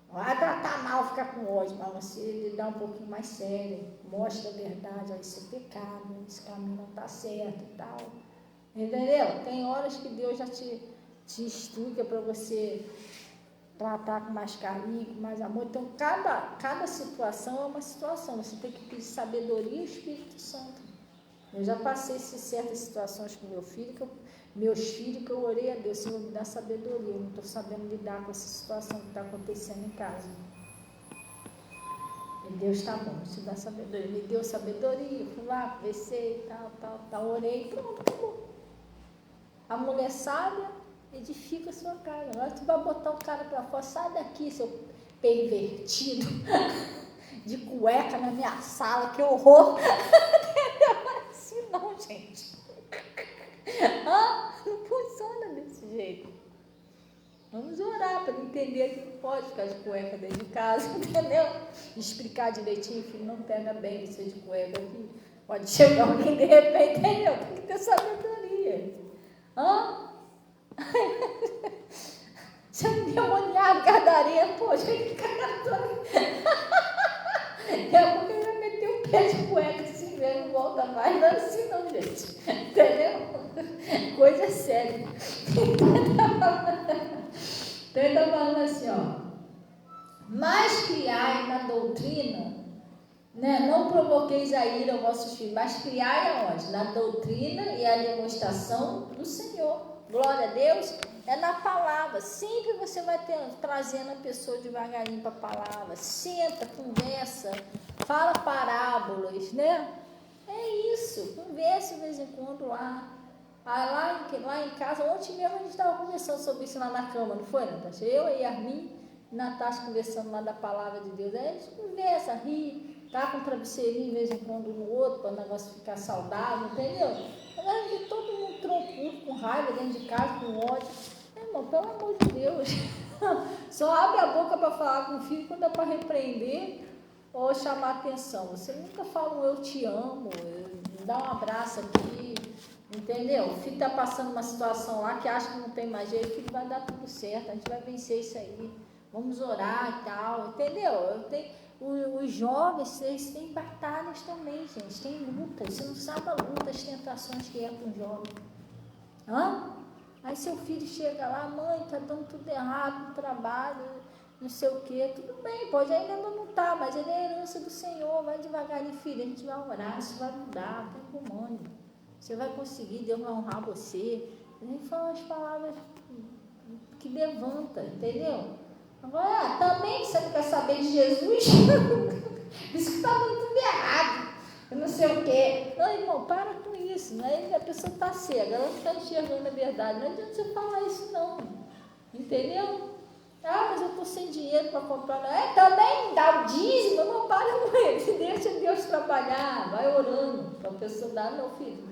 não vai tratar mal, ficar com ódio, mas você lhe dá um pouquinho mais sério, mostra a verdade, isso é pecado, esse caminho não está certo e tal. Entendeu? Tem horas que Deus já te instrui para você tratar com mais carinho, com mais amor. Então, cada situação é uma situação. Você tem que pedir sabedoria ao Espírito Santo. Eu já passei certas situações com meus filhos, que eu orei a Deus, Senhor, me dá sabedoria. Eu não estou sabendo lidar com essa situação que está acontecendo em casa. E Deus está bom, te dá sabedoria. Me deu sabedoria, fui lá, conversei, tal, orei, pronto, acabou. A mulher sábia edifica a sua casa. Agora tu vai botar o cara para fora, sai daqui, seu pervertido, de cueca na minha sala, que horror. Não é assim não, gente. Não funciona desse jeito. Vamos orar para ele entender que não pode ficar de cueca dentro de casa, entendeu? Explicar direitinho, filho, não pega bem você de cueca aqui. Pode chegar alguém de repente, entendeu? Tem que ter sabedoria. Você é um endemoniado, gadareno, poxa, que cara. Daqui a pouco ele vai meter o pé de cueca assim mesmo, não volta mais, não é assim não, gente. Entendeu? Coisa séria. Então ele está falando assim, ó. Mas criai na doutrina, né? Não provoqueis a ira aos vossos filhos, mas criai aonde? Na doutrina e a demonstração do Senhor. Glória a Deus, é na palavra. Sempre você vai trazendo a pessoa devagarinho para a palavra. Senta, conversa, fala parábolas, né? É isso, conversa de vez em quando lá. Lá em casa, ontem mesmo a gente estava conversando sobre isso lá na cama, não foi, Natasha? Eu e Armin e Natasha conversando lá da palavra de Deus. Aí a gente conversa, ri, tá com um travesseirinho de vez em quando no outro, para o negócio ficar saudável, entendeu? Agora de todo mundo troncudo, com raiva dentro de casa, com ódio. Irmão, pelo amor de Deus, só abre a boca para falar com o filho quando é para repreender ou chamar atenção. Você nunca fala um eu te amo, dá um abraço aqui, entendeu? O filho está passando uma situação lá que acha que não tem mais jeito, o filho vai dar tudo certo, a gente vai vencer isso aí. Vamos orar e tal, entendeu? Os jovens, eles têm batalhas também, gente, tem lutas. Você não sabe a luta, as tentações que é com o jovem. Aí seu filho chega lá, mãe, tá dando tudo errado no trabalho, não sei o quê. Tudo bem, pode ainda não tá, mas ele é a herança do Senhor. Vai devagarinho, filho, a gente vai orar, isso vai mudar, tem comando. Você vai conseguir, Deus vai honrar você. A gente fala as palavras que levanta, entendeu? Agora, também você não quer saber de Jesus? Diz que está tudo errado. Eu não sei o quê. Não, irmão, para com isso. Né? A pessoa está cega, ela não está enxergando a verdade. Não adianta você falar isso, não. Entendeu? Ah, mas eu estou sem dinheiro para comprar. Também dá o dízimo, não para com ele. Deixa Deus trabalhar. Vai orando para a pessoa dar, meu filho,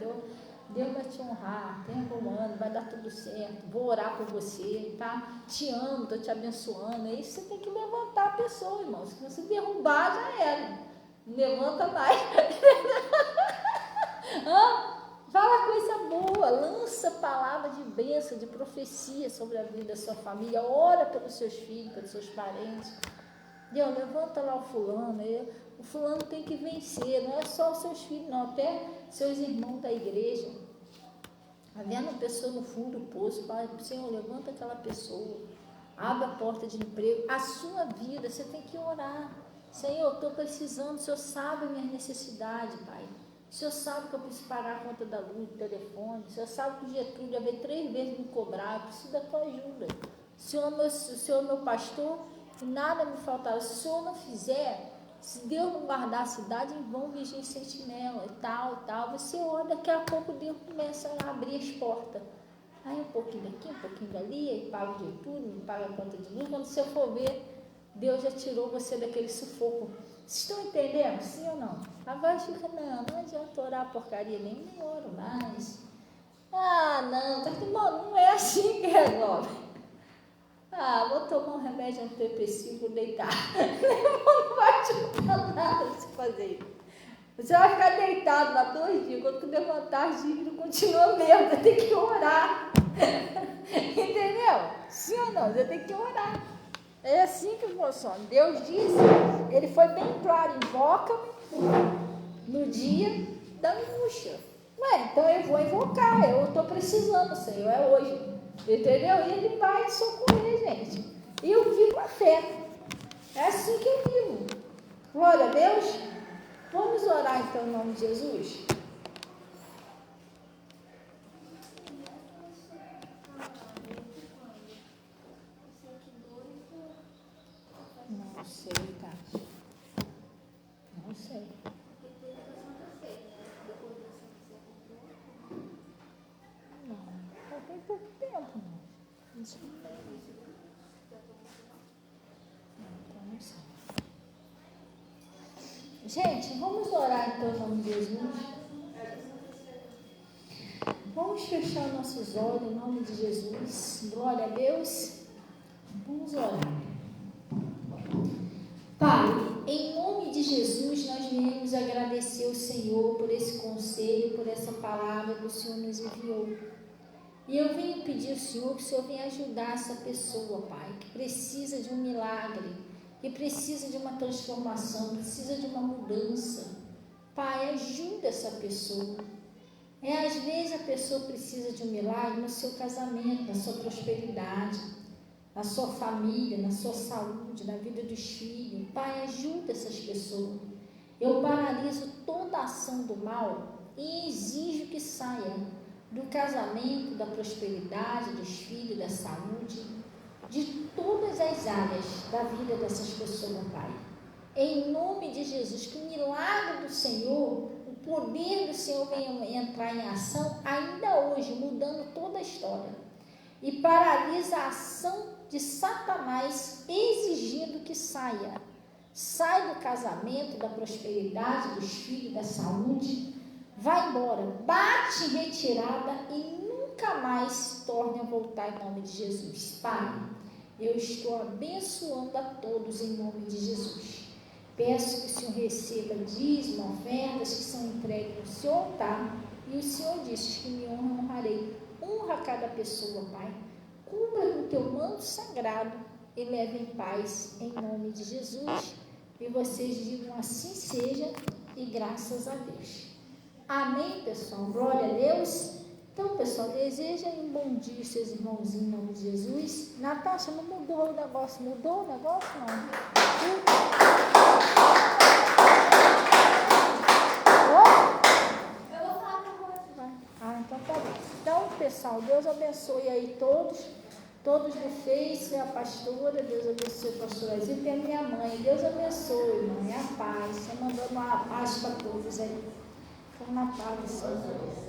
Deus vai te honrar, tempo humano, vai dar tudo certo, vou orar por você, tá? Te amo, estou te abençoando. É isso, você tem que levantar a pessoa, irmão. Se você derrubar, já era. Não levanta mais. Fala coisa boa, lança palavra de bênção, de profecia sobre a vida da sua família, ora pelos seus filhos, pelos seus parentes. Deus, levanta lá o fulano, o fulano tem que vencer, não é só os seus filhos, não, até seus irmãos da igreja. Está vendo a pessoa no fundo do poço, Pai, Senhor, levanta aquela pessoa, abre a porta de emprego, a sua vida, você tem que orar. Senhor, eu estou precisando, o Senhor sabe a minha necessidade, Pai. O Senhor sabe que eu preciso pagar a conta da luz, do telefone. O Senhor sabe que o Getúlio já veio 3 vezes me cobrar. Eu preciso da tua ajuda. O Senhor é meu pastor e nada me faltará. Se o Senhor não fizer, se Deus não guardar a cidade, em vão vigia e sentinela e tal. Você ora, daqui a pouco Deus começa a abrir as portas. Aí um pouquinho daqui, um pouquinho dali, aí paga o Getúlio, paga a conta de luz. Quando você for ver, Deus já tirou você daquele sufoco. Vocês estão entendendo? Sim ou não? Agora fica, não adianta orar porcaria nem oro mais. Não, tá irmão, não é assim que resolve. Vou tomar um remédio antidepressivo, vou deitar. Não vai adiantar nada você fazer isso. Você vai ficar deitado lá 2 dias, quando tu levantar, as dívidas continua mesmo, você tem que orar. Entendeu? Sim ou não? Você tem que orar. É assim que funciona. Deus disse, ele foi bem claro, invoca-me no dia da angústia. Então eu vou invocar, eu estou precisando, Senhor, é hoje. Entendeu? E ele vai socorrer, gente. E eu vivo a fé. É assim que eu vivo. Glória a Deus. Vamos orar então em nome de Jesus? Não sei, Tati. Não sei. Não, tem pouco tempo, não. Não sei. Então não sei. Gente, vamos orar então em nome de Jesus. Vamos fechar nossos olhos em nome de Jesus. Glória a Deus. Vamos orar. Pai, em nome de Jesus, nós viemos agradecer ao Senhor por esse conselho, por essa palavra que o Senhor nos enviou. E eu venho pedir ao Senhor que o Senhor venha ajudar essa pessoa, Pai, que precisa de um milagre, que precisa de uma transformação, precisa de uma mudança. Pai, ajuda essa pessoa. Às vezes a pessoa precisa de um milagre no seu casamento, na sua prosperidade, na sua família, na sua saúde, na vida dos filhos. Pai, ajuda essas pessoas. Eu paraliso toda a ação do mal e exijo que saia do casamento, da prosperidade, dos filhos, da saúde, de todas as áreas da vida dessas pessoas, Pai. Em nome de Jesus, que o milagre do Senhor, o poder do Senhor venha entrar em ação ainda hoje, mudando toda a história. E paralisa a ação de Satanás, exigindo que saia. Sai do casamento, da prosperidade, dos filhos, da saúde. Vai embora, bate em retirada e nunca mais torne a voltar em nome de Jesus. Pai, eu estou abençoando a todos em nome de Jesus. Peço que o Senhor receba dízimo, ofertas que são entregues no seu altar. E o Senhor disse que me honrarei. Honra cada pessoa, Pai. Cubra com o teu manto sagrado e leve em paz em nome de Jesus. E vocês digam assim seja e graças a Deus. Amém, pessoal? Glória a Deus. Então, pessoal, desejem um bom dia, seus irmãozinhos, em nome de Jesus. Natasha, não mudou o negócio? Mudou o negócio? Não. Eu vou falar com você. Então tá bom. Então, pessoal, Deus abençoe aí todos. Todos do Face, a pastora, Deus abençoe o pastor Azil, e a minha mãe. Deus abençoe, mãe, a paz. Você mandando uma paz para todos aí. Fica na paz, Senhor.